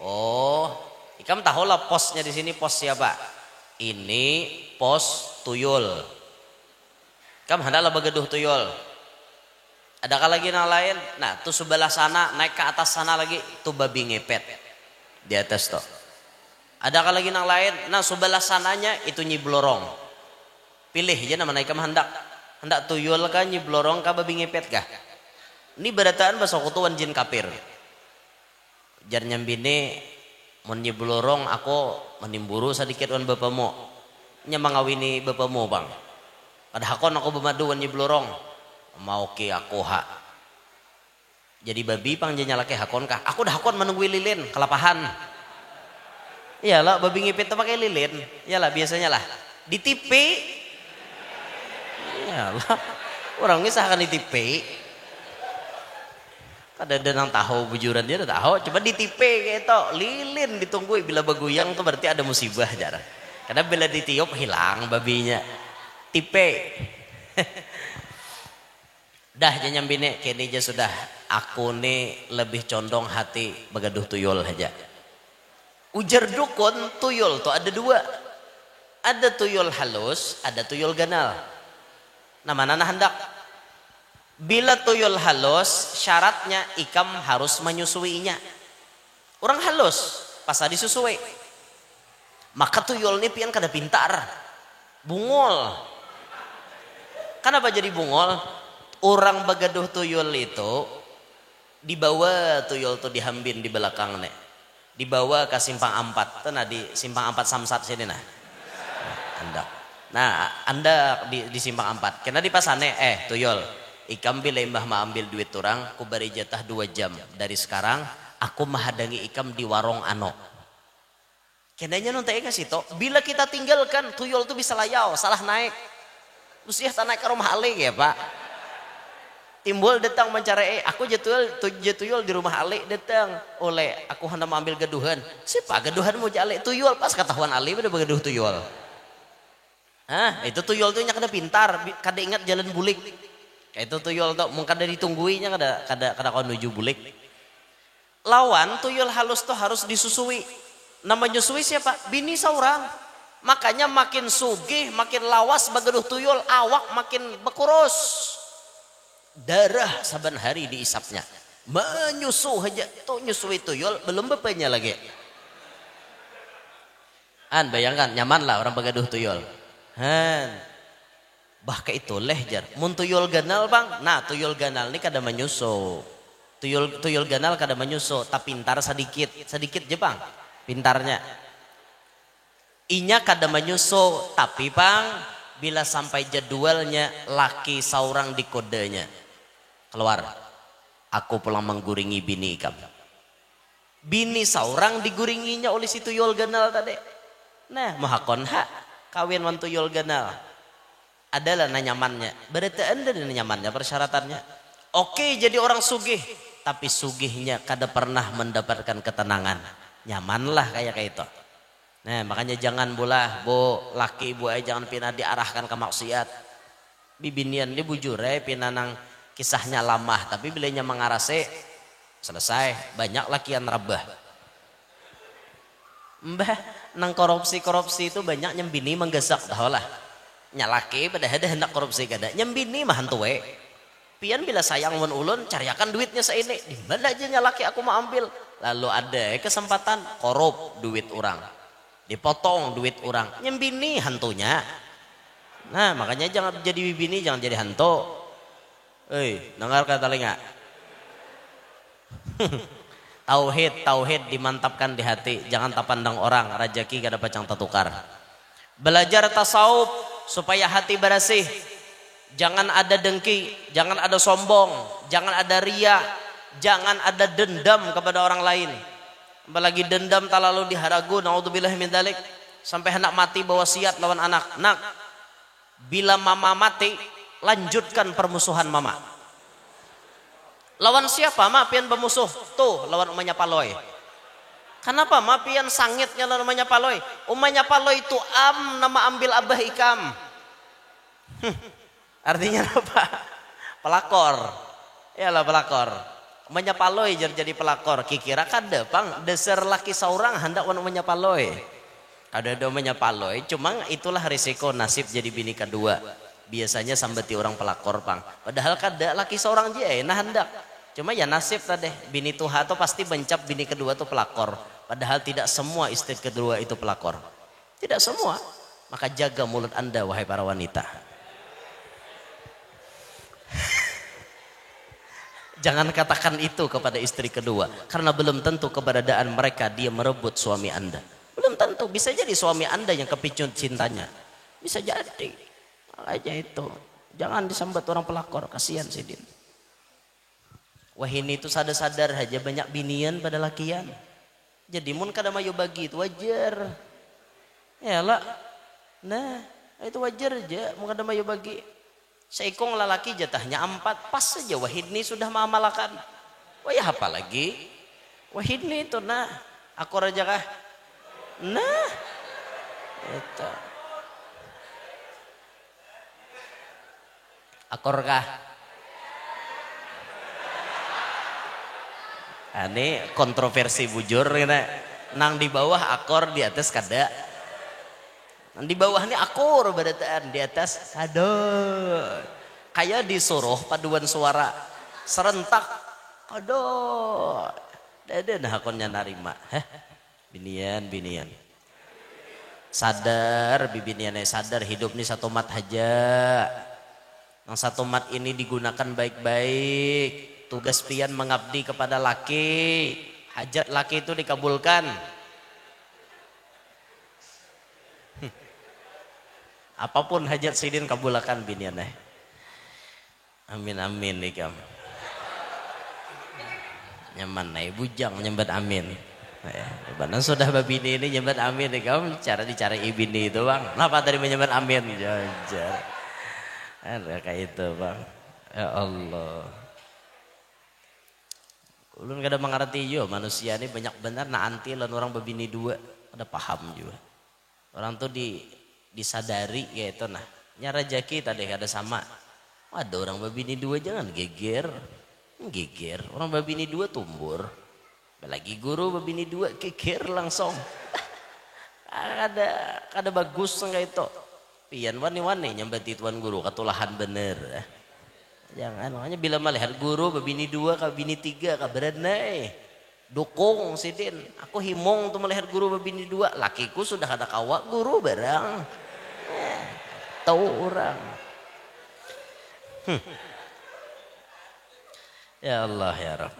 Oh, ikam tahulah posnya di sini pos siapa? Ini pos tuyul. Ikam hendaklah begeduh tuyul. Adakah lagi yang lain? Nah, tuh sebelah sana naik ke atas sana lagi tuh babi ngepet di atas tuh. Adakah lagi yang lain? Nah, sebelah sananya itu Nyi Blorong. Pilih aja nama naik hendak tuyul kan Nyi Blorong kah babi ngepet kah? Ini berataan bahasa kutuan jin kapir. Jar nyambine mun Nyi Blorong aku menimburu sedikit wan bapamu. Nya mangawini bapamu bang. Pada hakon aku bemadu wan Nyi Blorong. Mau ki aku hak. Jadi babi pang janya laki hakon kah? Aku dah hakon menunggu lilin kelapahan. Iyalah babi ngepet tuh pakai lilin. Iyalah biasanya lah. Di TV. Iyalah. Orang ngisahkan di TV. Kada ada nang tahu bujuran dia udah tahu. Coba di TV gitu lilin ditunggu bila baguyang tuh berarti ada musibah jarang. Karena bila ditiup hilang babinya. TV. Dah janyam bini kini aja sudah. Aku nih lebih condong hati begaduh tuyul aja. Ujar dukun tuyul tuh ada 2. Ada tuyul halus, ada tuyul ganal. Nah mana hendak? Bila tuyul halus, syaratnya ikam harus menyusuinya. Orang halus, pas disusui. Maka tuyul ini pian kada pintar. Bungol. Kenapa jadi bungol? Orang begaduh tuyul itu dibawa tuyul tuh dihambin di belakang nih. Dibawa ke simpang 4. Tuh nah di simpang 4 Samsat sini nah. Anda di simpang 4. Kena di pasane tuyul. Ikam bila mbah ma ambil duit orang, ku beri jatah 2 jam. Dari sekarang aku menghadangi ikam di warung Ano. Kenanya nonton kasih to. Bila kita tinggalkan tuyul tuh bisa layau, salah naik. Usia naik ke rumah Ali ya Pak. Timbul datang mencari aku jatuyul di rumah Ali datang oleh aku hendak mengambil gaduhan. Siapa gaduhan mau jale tuyul pas ketahuan Ali udah begaduh tuyul. Itu tuyul tuh nya kada pintar, kada ingat jalan bulik. Kayak itu tuyul tuh mungkin kada ditungguinya kada kau menuju bulik. Lawan tuyul halus tuh harus disusui. Nama nyusui siapa? Bini seorang. Makanya makin sugih, makin lawas begaduh tuyul, awak makin bekurus. Darah saban hari diisapnya. Menyusuh aja tuh nyusui tuyul belum bapaknya lagi. Bayangkan nyaman lah orang begaduh tuyul. Bahkan itu lehjar. Mun tuyul ganal bang. Nah tuyul ganal ini kada menyusuh. Tuyul ganal kada menyusuh. Tapi pintar sedikit Jepang. Pintarnya. Inya kada menyusuh. Tapi bang bila sampai jadwalnya laki seorang di kodenya. Keluar, aku pulang mengguringi bini ikam. Bini seorang diguringinya oleh si tuyul ganal tadi. Nah, mahakon hak kawin wan tuyul ganal. adalah nyamannya. Berarti anda nyamannya persyaratannya. Oke jadi orang sugih, tapi sugihnya kada pernah mendapatkan ketenangan. Nyamanlah kayak itu. Nah makanya jangan bolah bu laki ibu jangan pina diarahkan ke maksiat. Bibinian dia bujur pinanang kisahnya lama, tapi bilanya mengarase selesai banyak lakian rabah. Mbah nang korupsi itu banyak nyembini menggesak dah lah. Nyalaki pada hendak korupsi kada nyembini mah hantuwe. Pian bila sayang mun ulun cariakan duitnya seini di mana aja nyalaki aku mau ambil. Lalu ada kesempatan korup duit orang, dipotong duit orang, nyembini hantunya. Nah makanya jangan jadi bibini, jangan jadi hantu. Dengar kata telinga. Tauhid dimantapkan di hati, jangan tapandang orang, rajaki kada pacang tatukar. Belajar tasawuf supaya hati bersih. Jangan ada dengki, jangan ada sombong, jangan ada ria, jangan ada dendam kepada orang lain. Apalagi dendam talalu diharagu, naudzubillahi min dzalik. Sampai hendak mati bawa wasiat lawan anak. Nak, bila mama mati, lanjutkan permusuhan mama. Lawan siapa? Ma pian bermusuh. Tuh, lawan umanya Paloy. Kenapa? Ma pian sangitnya lawan umanya Paloy. Umanya Paloy itu nama ambil abah ikam. Artinya apa? Pelakor. Iyalah pelakor. Umanya Paloy jadi pelakor. Kikira kada pang dasar laki seorang hendak umanya Paloy. Ada umanya Paloy. Cuma itulah risiko nasib jadi bini kedua. Biasanya sambeti orang pelakor pang. Padahal kada laki seorang je nah hendak. Cuma ya nasib tadi bini tuha tuh pasti bencap bini kedua tuh pelakor. Padahal tidak semua istri kedua itu pelakor. Tidak semua. Maka jaga mulut anda wahai para wanita. Jangan katakan itu kepada istri kedua. Karena belum tentu keberadaan mereka dia merebut suami anda. Belum tentu. Bisa jadi suami anda yang kepicut cintanya. Bisa jadi. Aja itu. Jangan disambat orang pelakor. Kasihan sidin. Wah ini itu sadar-sadar aja banyak binian pada lakian. Jadi mun kada mayu bagi itu wajar. Yalah. Nah itu wajar aja. Mun kada mayu bagi. Seikong lalaki jatahnya 4 pas saja Wahidni sudah mengamalkan. Wah ya apa lagi? Wahidni itu nah aku raja kah? Nah itu akor kah? Ini kontroversi bujur nang di bawah akor di atas kada. Di bawah ini akur badataan, di atas aduh. Kayak disuruh paduan suara serentak. Aduh. Dada nah akunnya narima. Binian. Sadar bibiniannya sadar hidup ini satu mat aja. Yang satu mat ini digunakan baik-baik. Tugas pian mengabdi kepada laki. Hajat laki itu dikabulkan. Apapun hajat sidin kabulakan binian. Amin amin ikam. Nyaman naik bujang nyembat amin. Benar sudah babini ini nyembat amin ikam cara dicari ibini itu bang. Kenapa tadi menyembat amin? Jajar. Ada kayak itu bang. Ya Allah. Ulun kada mengerti juga manusia ini banyak benar nah anti lan orang babini dua. Ada paham juga. Orang tuh disadari ya itu nah nyarajaki tadi ada sama ada orang babini dua jangan geger orang babini dua tumbur lagi guru babini dua geger langsung ada bagus enggak itu pian wani-wani nyambati tuan guru katulahan bener jangan makanya bila melihat guru babini dua babini tiga kaberanai dukung sidin aku himong untuk melihat guru babini dua lakiku sudah ada kawak guru barang tahu orang. Ya Allah ya Rabb.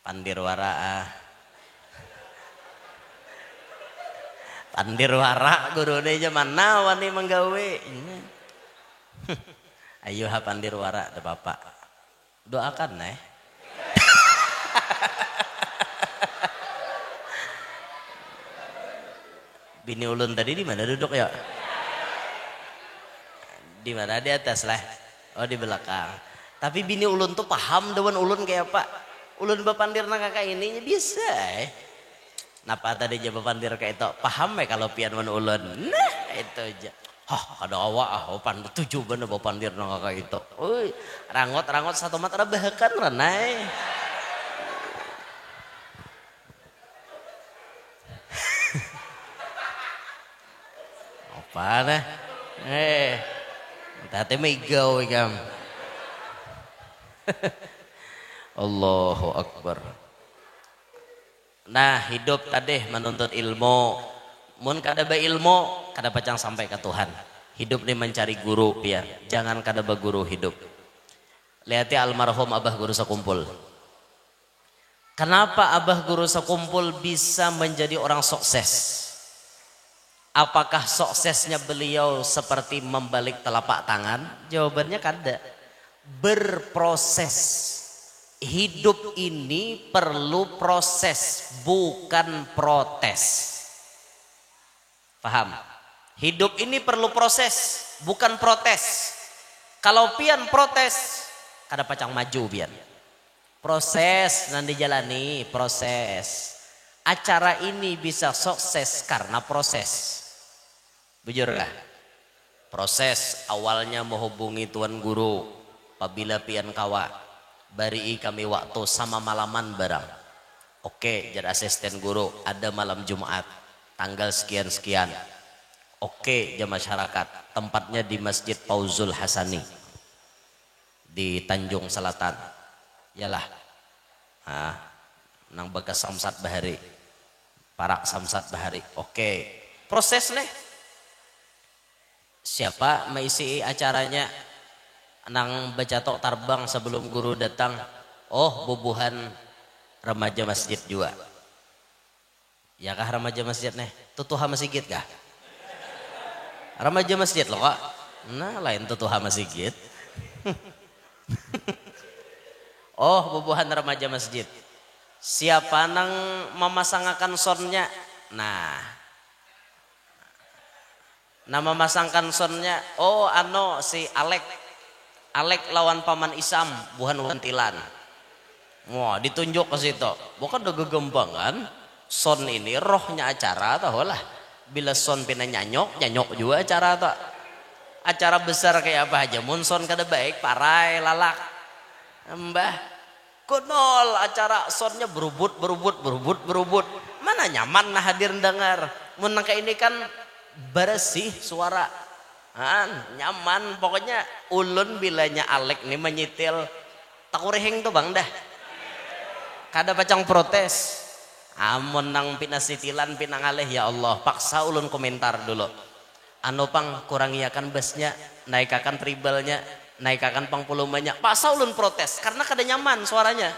Pandirwara. Pandirwara gurune zaman now wani menggawe. Ayo ha pandirwara da Bapak. Doakan neh. Bini ulun tadi di mana duduk ya? Di mana? Di atas lah. Oh di belakang. Tapi bini ulun tuh paham dewan ulun kayak apa. Ulun bapandirna kakak ini bisa. Napa tadi aja bapandir kayak itu. Paham ya kalau pian wan ulun. Nah itu aja. Hah ada awak pandir tujuh bener bapandirna kakak itu. Uy rangot satu mata bahakan renai. Apa nah? Tadi megau ikam. Allahu Akbar. Nah hidup tadi menuntut ilmu. Mun kada ba ilmu, kada pacang sampai ke Tuhan. Hidup nih mencari guru ya. Jangan kada ba guru hidup. Lihat ya almarhum Abah Guru Sekumpul. Kenapa Abah Guru Sekumpul bisa menjadi orang sukses? Apakah suksesnya beliau seperti membalik telapak tangan? Jawabannya kada. Berproses. Hidup ini perlu proses, bukan protes. Paham? Hidup ini perlu proses, bukan protes. Kalau pian protes, kada pacang maju pian. Proses nanti jalani, proses. Acara ini bisa sukses karena proses. Bujur kah? Proses awalnya menghubungi tuan guru. Apabila pian kawa, bari kami waktu sama malaman barang. Oke, jadi asisten guru ada malam Jumat, tanggal sekian-sekian. Oke, jam masyarakat. Tempatnya di Masjid Fauzul Hasani di Tanjung Selatan. Yalah. Nah, nang bekas Samsat Bahari. Parak Samsat Bahari. Oke. Proses nih. Siapa mengisi acaranya? Nang bacatok tarbang sebelum guru datang. Oh, bubuhan remaja masjid juga. Ya kah remaja masjid nih? Tutuha masjid kah? Remaja masjid loh kak. Nah lain tutuha masjid. Oh, bubuhan remaja masjid. Siapa nang memasangkan sonnya? Nah memasangkan sonnya. Oh si Alek lawan paman Isam, buhan wantilan. Wah ditunjuk ke situ. Bukan udah gegembangan. Son ini rohnya acara tahu lah. Bila son pina nyanyok juga acara tak. Acara besar kayak apa aja. Mun son kada baik, parai lalak. Mbah konol acara sonnya berubut. Mana nyaman nah hadir dengar. Mun nangka ini kan bersih suara. Nyaman pokoknya ulun bilanya Alek nih menyitil takureheng tuh bang dah. Kada pacang protes. Amun nang pinasitilan pinangalih ya Allah paksa ulun komentar dulu. Pang kurangiakan busnya, naikakan tribalnya, naikakan pangpulumanya. Paksa ulun protes karena kada nyaman suaranya.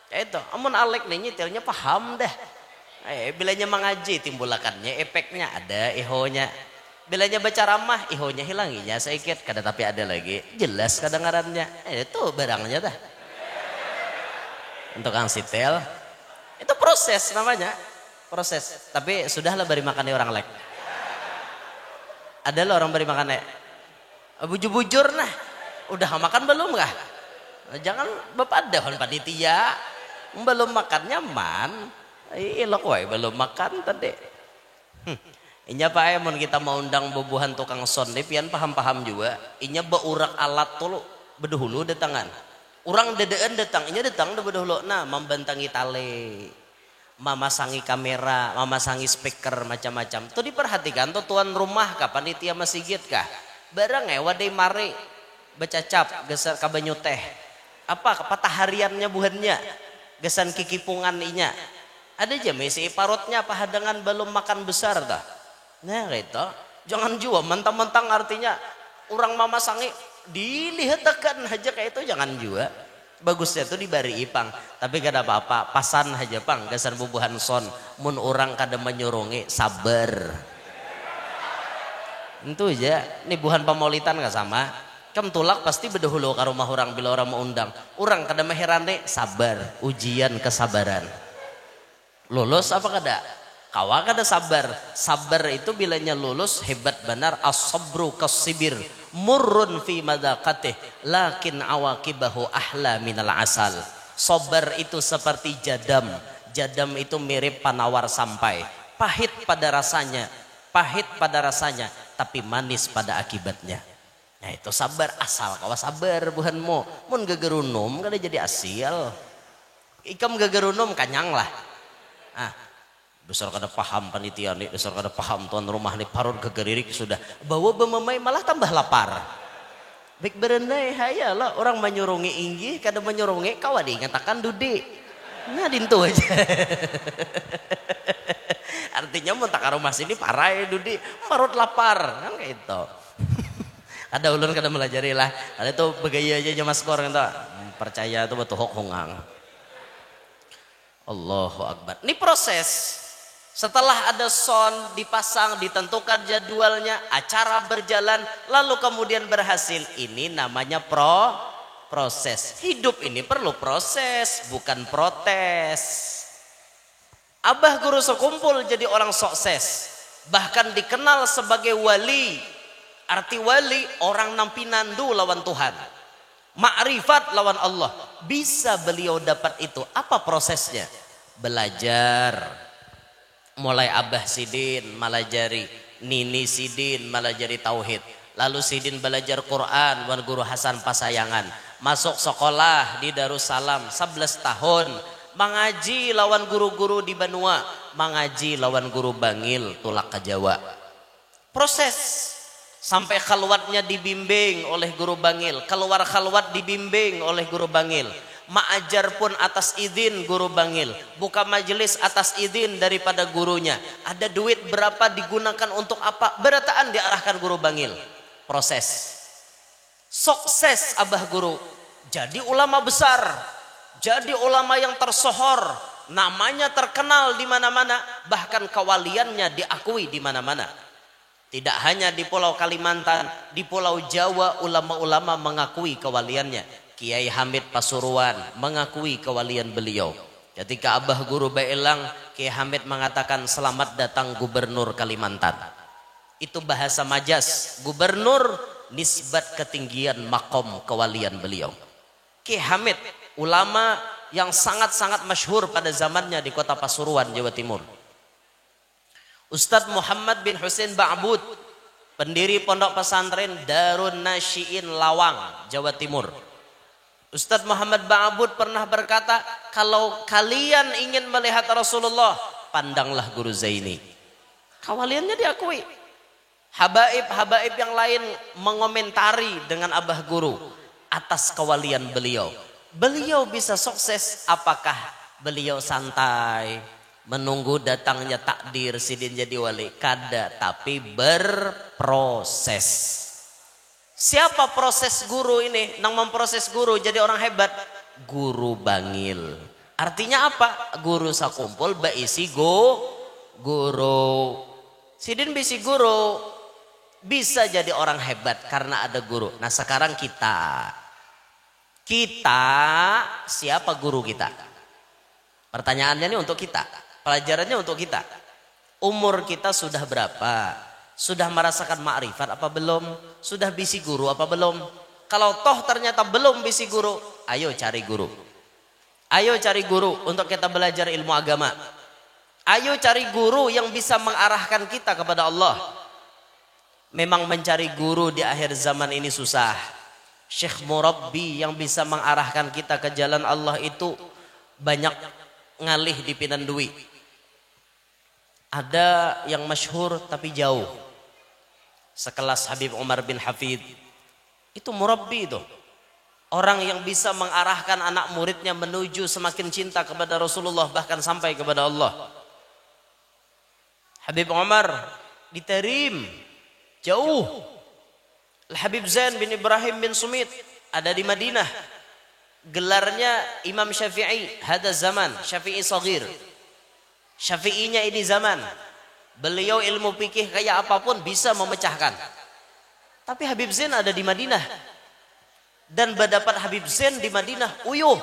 Ya itu, amun Alek nih nyitilnya paham dah. Bilanya mengaji timbulakannya efeknya ada ihonya. Bilanya baca ramah ihonya hilanginya sedikit kada tapi ada lagi. Jelas kedengarannya. Itu barangnya dah. Untuk kang sitel itu proses namanya. Proses. Tapi sudahlah beri makan orang lek. Ada lah orang beri makan bujur-bujur nah. Udah makan belum kah? Jangan bapak dahon panitia. Belum makan nyaman. Ilok wae belum makan tadi. Inya Pak mun kita mau undang bubuhan tukang son nih pian paham-paham juga. Inya beurak alat tulu bedahulu datangan. Urang dedeen datang, inya datang da bedahulu. Nah, membentangi tali, mamasangi kamera, mamasangi speaker macam-macam. Tuh diperhatikan tuh tuan rumah kah panitia masjid kah? Barang wadai mari becacap geser kabanyu teh. Apa kepatah hariannya buhannya? Gesan kikipungan inya. Ada aja mesi parutnya pahadangan belum makan besar dah. Nah gitu. Jangan jua mentang-mentang artinya orang mamasangi dilihatkan aja kayak itu jangan jua. Bagusnya tuh dibari ipang. Tapi gak ada apa-apa. Pasan aja pang gesan bubuhan son. Mun orang kada menyurungi sabar. Itu aja. Ini buhan pamolitan gak sama. Kam tulak pasti bedahulu ke rumah orang bila orang mau undang. Orang kada mahirane sabar. Ujian kesabaran. Lulus apa kada? Kawa kada sabar. Sabar itu bilanya lulus hebat benar. As-sabru kasibir murrun fi madaqatih lakin awaqibahu ahla minal asal. Sabar itu seperti jadam. Jadam itu mirip panawar sampai, pahit pada rasanya, tapi manis pada akibatnya. Nah itu sabar, asal kawa sabar buhanmu. Mun gegerunum kada jadi asil. Ikam gegerunum kanyang lah. Besar kada paham panitia nih, besar kada paham tuan rumah nih, parut gegeririk sudah. Bawa bememai malah tambah lapar. Baik berenai hayalah orang menyurungi inggi, kada menyurungi kawa diingatakan dudi. Nah dintu aja. Artinya mun tak rumah sini parah ya dudi, parut lapar kan kayak itu. Ada ulun kada melajari lah. Ada itu begaya aja mas skor kan percaya itu betul hongang. Allahu Akbar. Ini proses. Setelah ada sound dipasang, ditentukan jadwalnya, acara berjalan, lalu kemudian berhasil. Ini namanya proses. Hidup ini perlu proses, bukan protes. Abah guru sekumpul jadi orang sukses, bahkan dikenal sebagai wali. Arti wali orang nampi nandu lawan Tuhan, makrifat lawan Allah. Bisa beliau dapat itu. Apa prosesnya? Belajar. Mulai Abah Sidin malajari, Nini Sidin malajari tauhid, lalu Sidin belajar Quran wan guru Hasan Pasayangan, masuk sekolah di Darussalam 11 tahun, mengaji lawan guru-guru di Banua, mengaji lawan guru Bangil tulak ke Jawa. Proses sampai khalwatnya dibimbing oleh guru Bangil, keluar khalwat dibimbing oleh guru Bangil. Ma'ajar pun atas izin guru Bangil, buka majelis atas izin daripada gurunya. Ada duit berapa digunakan untuk apa, berataan diarahkan guru Bangil. Proses sukses Abah guru jadi ulama besar, jadi ulama yang tersohor, namanya terkenal di mana-mana, bahkan kewaliannya diakui di mana-mana. Tidak hanya di Pulau Kalimantan, di Pulau Jawa ulama-ulama mengakui kewaliannya. Kiai Hamid Pasuruan mengakui kewalian beliau. Ketika Abah guru Bailang, Kiai Hamid mengatakan selamat datang Gubernur Kalimantan. Itu bahasa majas. Gubernur nisbat ketinggian makom kewalian beliau. Kiai Hamid ulama yang sangat-sangat masyhur pada zamannya di kota Pasuruan, Jawa Timur. Ustadz Muhammad bin Husain Ba'bud, pendiri pondok pesantren Darun Nasyiin Lawang, Jawa Timur. Ustadz Muhammad Ba'bud pernah berkata, kalau kalian ingin melihat Rasulullah, pandanglah guru Zaini. Kewaliannya diakui. Habaib yang lain mengomentari dengan Abah guru atas kewalian beliau. Beliau bisa sukses, apakah beliau santai menunggu datangnya takdir Sidin jadi wali? Kada, tapi berproses. Siapa proses guru ini? Nang memproses guru jadi orang hebat? Guru Bangil. Artinya apa? Guru sakumpul baisi guru. Sidin bisi guru. Bisa jadi orang hebat karena ada guru. Nah sekarang kita siapa guru kita? Pertanyaannya ini untuk kita. Pelajarannya untuk kita. Umur kita sudah berapa? Sudah merasakan makrifat apa belum? Sudah bisi guru apa belum? Kalau toh ternyata belum bisi guru, ayo cari guru. Ayo cari guru untuk kita belajar ilmu agama. Ayo cari guru yang bisa mengarahkan kita kepada Allah. Memang mencari guru di akhir zaman ini susah. Syekh Murabbi yang bisa mengarahkan kita ke jalan Allah itu banyak ngalih di Pinan Dwi. Ada yang masyhur tapi jauh. Sekelas Habib Umar bin Hafid. Itu murabbi itu. Orang yang bisa mengarahkan anak muridnya menuju semakin cinta kepada Rasulullah, bahkan sampai kepada Allah. Habib Umar diterim jauh. Habib Zain bin Ibrahim bin Sumit ada di Madinah. Gelarnya Imam Syafi'i hada zaman, Syafi'i Saghir. Syafi'inya ini zaman. Beliau ilmu fikih kayak apapun bisa memecahkan. Tapi Habib Zain ada di Madinah. Dan berdapat Habib Zain di Madinah uyuh.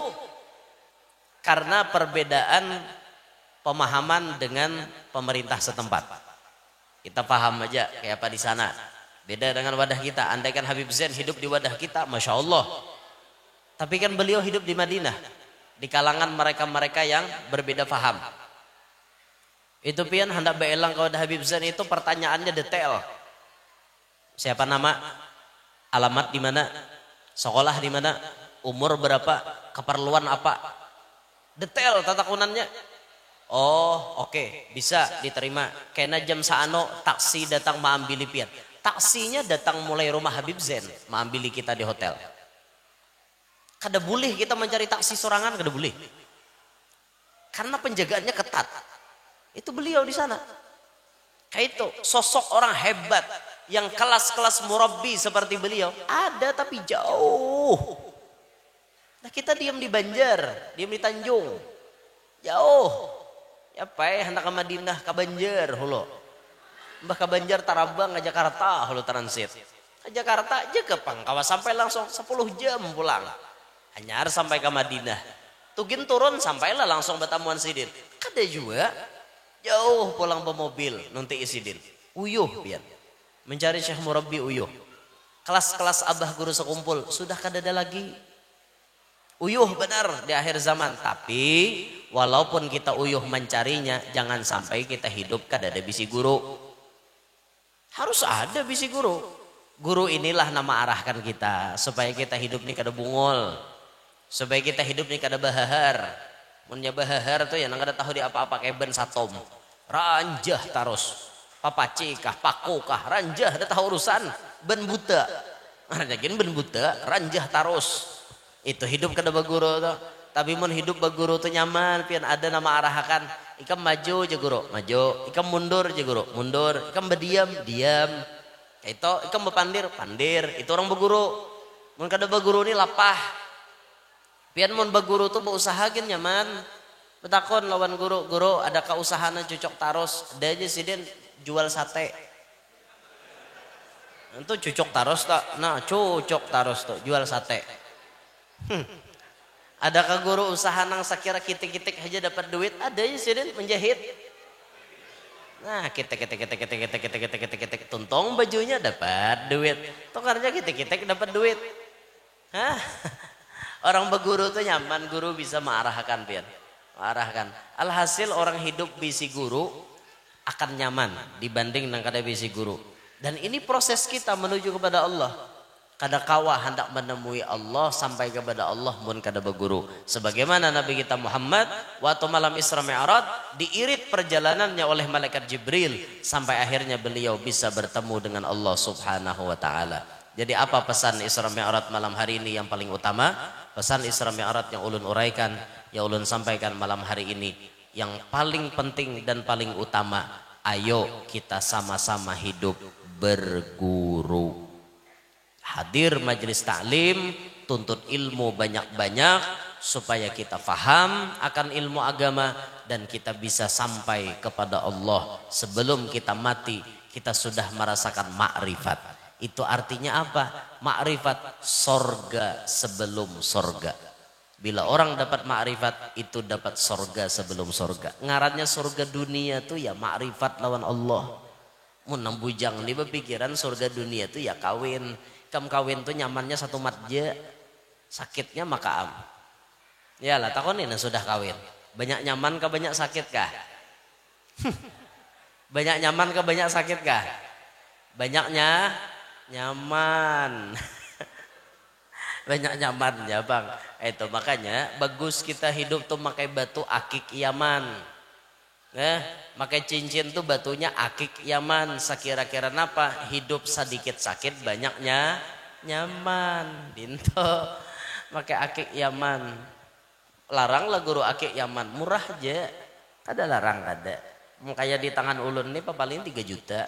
Karena perbedaan pemahaman dengan pemerintah setempat. Kita paham aja kayak apa di sana. Beda dengan wadah kita. Andaikan Habib Zain hidup di wadah kita, Masya Allah. Tapi kan beliau hidup di Madinah, di kalangan mereka-mereka yang berbeda faham. Itu pian hendak beelang ke wadah Habib Zain itu pertanyaannya detail. Siapa nama? Alamat di mana? Sekolah di mana? Umur berapa? Keperluan apa? Detail tatakunannya. Oh, oke, bisa diterima. Kena jam saano taksi datang maambili pian. Taksinya datang mulai rumah Habib Zain, maambili kita di hotel. Kada boleh kita mencari taksi sorangan, kada boleh. Karena penjagaannya ketat. Itu beliau di sana. Kayak itu, sosok orang hebat yang kelas-kelas murabbi seperti beliau ada tapi jauh. Nah kita diam di Banjar, diam di Tanjung, jauh. Ya pae hendak ke Madinah ke Banjar hulo. Mbah ke Banjar Tarabang ke Jakarta hulo transit. Ke Jakarta aja ke Pangkawa sampai langsung 10 jam pulang. Hanya harus sampai ke Madinah. Tugin turun sampailah langsung Batamuan Sidin. Kada juga jauh pulang bermobil nanti Isidin. Uyuh pian. Mencari Syekh Murabbi uyuh. Kelas-kelas abah guru sekumpul sudah kada ada lagi. Uyuh benar di akhir zaman. Tapi walaupun kita uyuh mencarinya, jangan sampai kita hidup kada ada bisi guru. Harus ada bisi guru. Guru inilah nama arahkan kita supaya kita hidup nih kada bungol, supaya kita hidup nih kada bahahar. Munnya bahahar tuh ya nang kada tahu di apa-apa kayak ben satom. Ranjah terus. Papaci kah, paku kah, ranjah ada tahu urusan. Ben buta. Ranjagin ben buta, ranjah terus. Itu hidup kada baguru tuh. Tapi mun hidup baguru tuh nyaman, pian ada nama arahkan. Ikam maju aja guru, maju. Ikam mundur aja guru, mundur. Ikam berdiam, diam. Itu ikam berpandir, pandir. Itu orang baguru. Mun kada baguru ini lapah. Pian mun baguru tuh berusahakin nyaman. Betakon lawan guru, guru ada keusahana cucok taros. Ada aja sidin jual sate. Itu cucok taros tak? Nah cucok taros tuh jual sate. Adakah guru usaha nang sakira kitik-kitik aja dapat duit? Ada ya sidin menjahit. Nah kitik tuntong bajunya dapat duit. Tokarnya kitik-kitik dapat duit. Hah? Orang beguru tuh nyaman, guru bisa mengarahkan pian. Mengarahkan. Alhasil orang hidup bisi guru akan nyaman dibanding nang kada bisi guru. Dan ini proses kita menuju kepada Allah. Kada kawa hendak menemui Allah sampai kepada Allah mun kada beguru. Sebagaimana Nabi kita Muhammad waktu malam Isra Mi'raj diirit perjalanannya oleh malaikat Jibril sampai akhirnya beliau bisa bertemu dengan Allah Subhanahu wa taala. Jadi apa pesan Isra Mi'raj malam hari ini yang paling utama? Pesan Isra Mi'raj yang ulun uraikan, yang ulun sampaikan malam hari ini yang paling penting dan paling utama, ayo kita sama-sama hidup berguru. Hadir majelis taklim, tuntut ilmu banyak-banyak supaya kita faham akan ilmu agama dan kita bisa sampai kepada Allah sebelum kita mati kita sudah merasakan makrifat. Itu artinya apa? Makrifat sorga sebelum sorga. Bila orang dapat makrifat itu dapat sorga sebelum sorga. Ngarannya sorga dunia tuh ya makrifat lawan Allah. Mun nang bujang nih berpikiran sorga dunia tuh ya kawin. Kam kawin tuh nyamannya satu matja, sakitnya makaam. Ya lah takonin sudah kawin. Banyak nyaman kah banyak sakit kah? Banyak nyaman kah banyak sakit kah? Banyaknya nyaman. Banyak nyaman ya bang. Itu makanya bagus kita hidup tuh pakai batu akik Yaman. Pakai cincin tuh batunya akik Yaman. Sekira-kira apa? Hidup sedikit sakit banyaknya nyaman. Dinto pakai akik Yaman. Larang lah guru akik Yaman, murah aja. Ada larang ada. Kayak di tangan ulun nih paling 3 juta.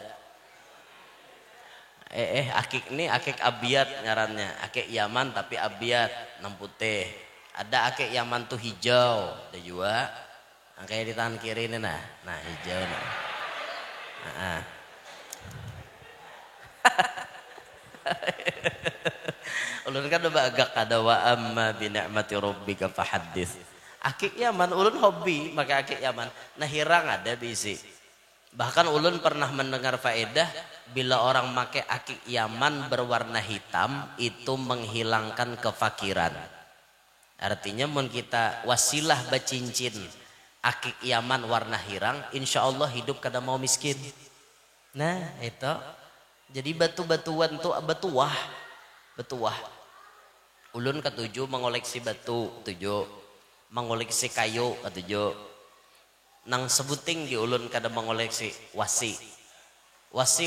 Akik nih akik abiat ngarannya. Akik Yaman tapi abiat 6 putih. Ada akik Yaman tuh hijau, ada juga. Kayak di tangan kiri ini nah hijau nah. Ulun kan udah agak kada wa amma bi ni'mati rabbika fahaddits. Akik Yaman ulun hobi pakai akik Yaman. Nah hirang ada bisi. Bahkan ulun pernah mendengar faedah bila orang make akik Yaman berwarna hitam itu menghilangkan kefakiran. Artinya mun kita wasilah bacincin akik Yaman warna hirang, insya Allah hidup kada mau miskin. Nah itu jadi batu-batuan tuh betuah. Ulun ketujuh mengoleksi batu, tujuh mengoleksi kayu, ketujuh nang sebuting di ulun kada mengoleksi wasi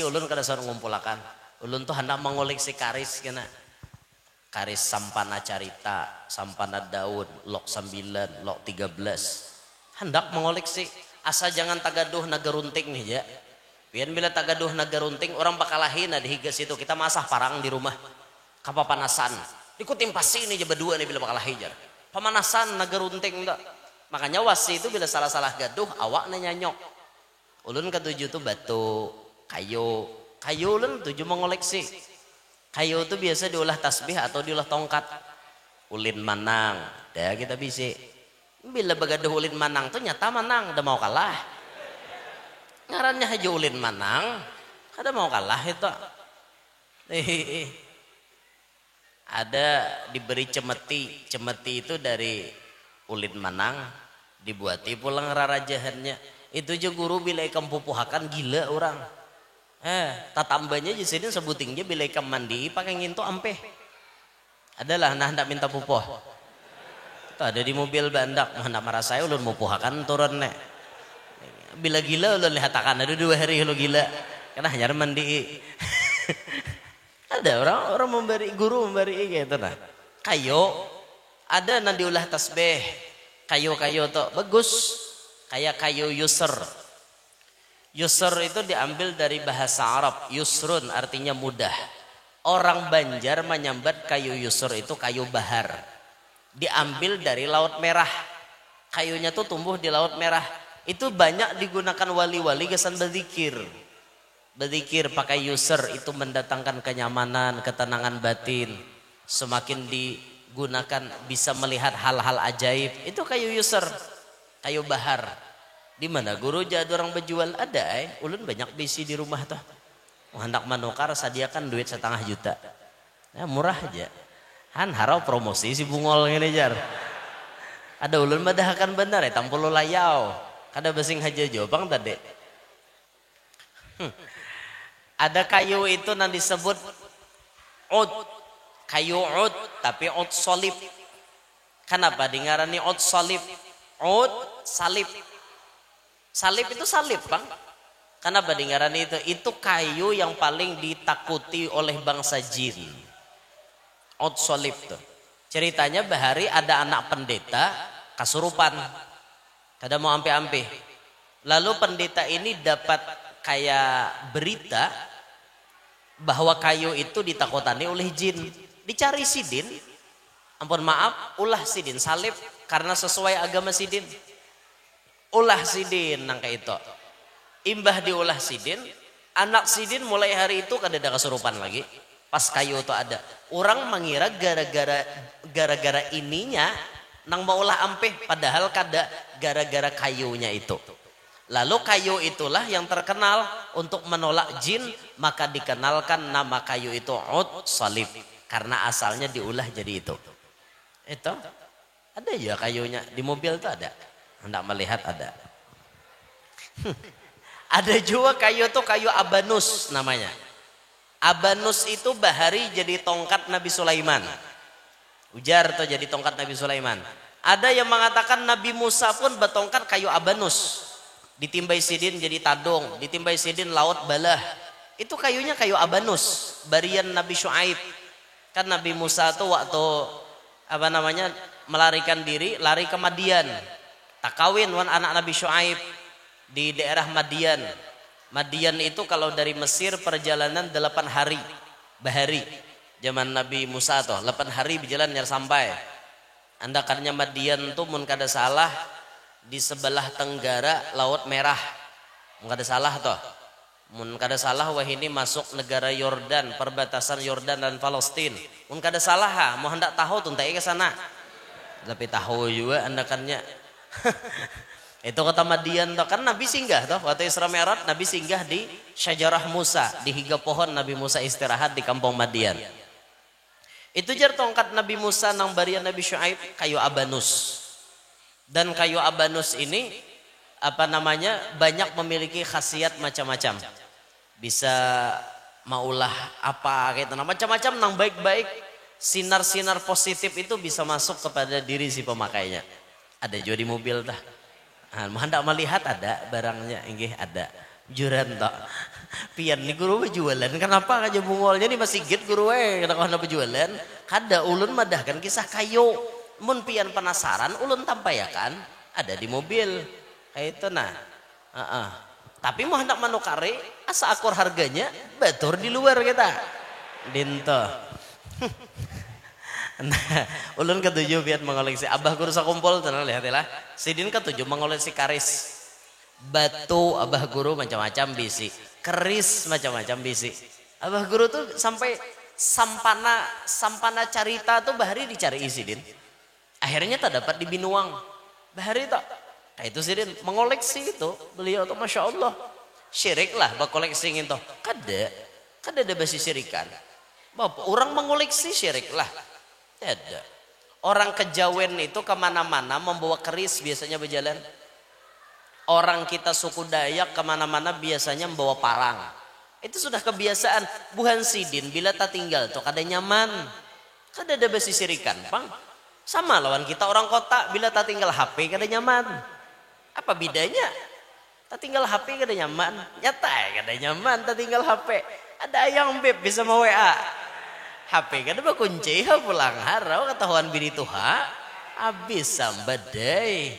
ulun kada sareng ngumpulakan. Ulun tuh hendak mengoleksi karis kena karis sampana carita, sampana daun, lok 9, lok 13 hendak mengoleksi. Asa jangan tagaduh nagarunting nih ya. Pian bila tagaduh nagarunting orang bakalahin di higas itu kita masah parang di rumah kapapanasan dikutim pasti ini aja berdua nih bila bakalahin jar pemanasan nagarunting enggak. Makanya wasi itu bila salah-salah gaduh awaknya nyanyok. Ulun ketujuh tuh batu, kayu ulun tujuh mengoleksi. Kayu itu biasa diolah tasbih atau diolah tongkat. Ulin manang, dah kita bisa. Bila begaduh ulin manang tuh nyata manang, udah mau kalah. Ngarannya aja ulin manang, kada mau kalah itu. Ada diberi cemeti itu dari ulin manang dibuati pulang rarajahannya. Itu aja guru bila ikam pupuhakan gila orang. Tatambahnya di sini sebutingnya bila ikam mandi pakai nginto ampeh. Adalah nah hendak minta pupuh. Itu ada di mobil bandak hendak marah saya ulun pupuhakan turun nek. Bila gila ulun lihatakan ada 2 hari lu gila. Karena hanya mandi. Ada orang memberi guru memberi gitu nah. Kayu ada yang diolah tasbih. Kayu-kayu tuh bagus. Kayak kayu yusr. Yusr itu diambil dari bahasa Arab. Yusrun artinya mudah. Orang Banjar menyambat kayu yusr itu kayu bahar. Diambil dari Laut Merah. Kayunya tuh tumbuh di Laut Merah. Itu banyak digunakan wali-wali kesan berzikir. Berzikir pakai yusr itu mendatangkan kenyamanan, ketenangan batin. Semakin digunakan bisa melihat hal-hal ajaib. Itu kayu yusr, kayu bahar. Di mana guru jadi orang berjual ada ulun banyak bisi di rumah tuh. Hendak menukar sediakan duit 1,5 juta. Ya, murah aja. Han harau promosi si bungol ini jar. Ada ulun madahakan benar ya tampulu layau. Kada basing haja jobang tadi. Ada kayu itu yang disebut ud. Kayu ud tapi ud solib. Kenapa dingarani ud solib? Ud salib. Salib itu salib bang. Kenapa dingarani itu? Itu kayu yang paling ditakuti oleh bangsa jin. Ud solib tuh. Ceritanya bahari ada anak pendeta kasurupan. Kada mau ampe-ampe. Lalu pendeta ini dapat kayak berita bahwa kayu itu ditakutani oleh jin. Dicari sidin. Ampun maaf, ulah sidin salib karena sesuai agama sidin. Ulah sidin nang kayak itu. Imbah diulah sidin, anak sidin mulai hari itu kada ada kesurupan lagi. Pas kayu itu ada. Orang mengira gara-gara ininya nang maulah ampeh padahal kada gara-gara kayunya itu. Lalu kayu itulah yang terkenal untuk menolak jin, maka dikenalkan nama kayu itu ud salib karena asalnya diulah jadi itu. Itu ada ya kayunya di mobil tuh ada. Hendak melihat ada. Ada juga kayu tuh kayu abanus namanya. Abanus itu bahari jadi tongkat Nabi Sulaiman. Ujar tuh jadi tongkat Nabi Sulaiman. Ada yang mengatakan Nabi Musa pun bertongkat kayu abanus. Ditimbai sidin jadi tadung, ditimbai sidin laut balah. Itu kayunya kayu abanus, barian Nabi Syuaib. Kan Nabi Musa tuh waktu melarikan diri, lari ke Madian. Tak kawin wan anak Nabi Syuaib di daerah Madian. Madian itu kalau dari Mesir perjalanan 8 hari bahari. Zaman Nabi Musa tuh 8 hari berjalan nyar sampai. Andakannya Madian tuh mun kada salah di sebelah tenggara Laut Merah. Mun kada salah toh. Mun kada salah wah ini masuk negara Yordan, perbatasan Yordan dan Palestina. Mun kada salah ha, mau hendak tahu tuh ke sana. Tapi tahu juga andakannya. Itu kota Madian toh, kan Nabi singgah toh waktu Isra Mi'raj, Nabi singgah di Syajarah Musa, di higa pohon Nabi Musa istirahat di kampung Madian. Itu jar tongkat Nabi Musa nang barian Nabi Syuaib kayu abanus. Dan kayu abanus ini apa namanya banyak memiliki khasiat macam-macam. Bisa maulah apa gitu, macam-macam nang baik-baik, sinar-sinar positif itu bisa masuk kepada diri si pemakainya. Ada juga di mobil dah. Hendak melihat ada barangnya, inggih ada. Juran tak. Pian ni guru berjualan, kenapa aja bungolnya ni masih git guru kenapa hendak berjualan? Kada ulun madahkan kisah kayu. Mun pian penasaran, ulun tampayakan ada di mobil. Kayak itu nah. Tapi mau hendak manukari, asa akur harganya, batur di luar kita. Dinto. Nah, ulun ketujuh biar mengoleksi abah guru sakumpul tenang lihatlah. Sidin ketujuh mengoleksi karis. Batu abah guru macam-macam bisi, keris macam-macam bisi. Abah guru tuh sampai sampana carita tuh bahari dicari Sidin. Akhirnya tak dapat di Binuang. Bahari tak. Nah itu Sidin mengoleksi itu. Beliau tuh Masya Allah. Syirik lah bakoleksi itu. Kada ada basi syirikan. Bapak orang mengoleksi syirik lah. Ada. Orang kejawen itu kemana-mana membawa keris biasanya berjalan. Orang kita suku Dayak kemana-mana biasanya membawa parang. Itu sudah kebiasaan. Buhan Sidin bila tak tinggal tuh kada nyaman. Kada ada basi syirikan. Pang. Sama lawan kita orang kota bila tak tinggal HP kada nyaman. Apa bedanya? Tak tinggal HP kada nyaman. Nyata kada nyaman tak tinggal HP. Ada yang beb bisa mau WA. HP kan udah kunci pulang harau ketahuan bini tuha habis badai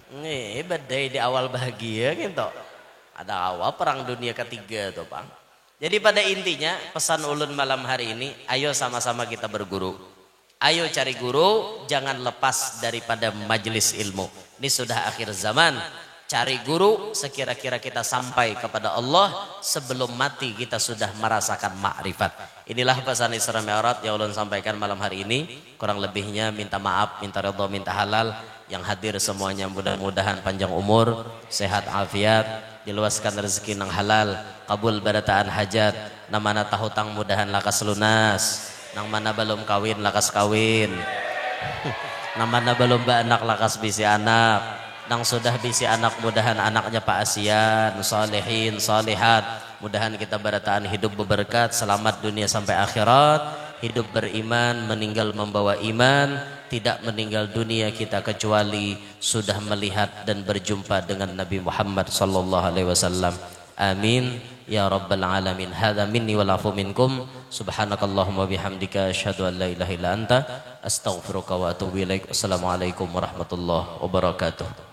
nih badai di awal bahagia gitu ada awal perang dunia ketiga tuh Bang. Jadi pada intinya pesan ulun malam hari ini, ayo sama-sama kita berguru, ayo cari guru, jangan lepas daripada majelis ilmu. Ini sudah akhir zaman. Cari guru sekira-kira kita sampai kepada Allah, sebelum mati kita sudah merasakan makrifat. Inilah pesan Isra Mi'raj yang ulun sampaikan malam hari ini. Kurang lebihnya minta maaf, minta redha, minta halal. Yang hadir semuanya mudah-mudahan panjang umur, sehat afiat, diluaskan rezeki nang halal, kabul barataan hajat, nang mana tahu tang mudahan lakas lunas, nang mana belum kawin lakas kawin, nang mana belum anak lakas bisi anak, nang sudah bisi anak mudahan anaknya Pak Asian, salihin, salihat. Mudahan kita barataan hidup berberkat, selamat dunia sampai akhirat, hidup beriman, meninggal membawa iman, tidak meninggal dunia kita kecuali sudah melihat dan berjumpa dengan Nabi Muhammad sallallahu alaihi wasallam. Amin ya rabbal alamin. Hadza minni wal afu minkum. Subhanakallahumma bihamdika asyhadu an la ilaha illa anta astaghfiruka wa atubu ilaik. Assalamualaikum warahmatullahi wabarakatuh.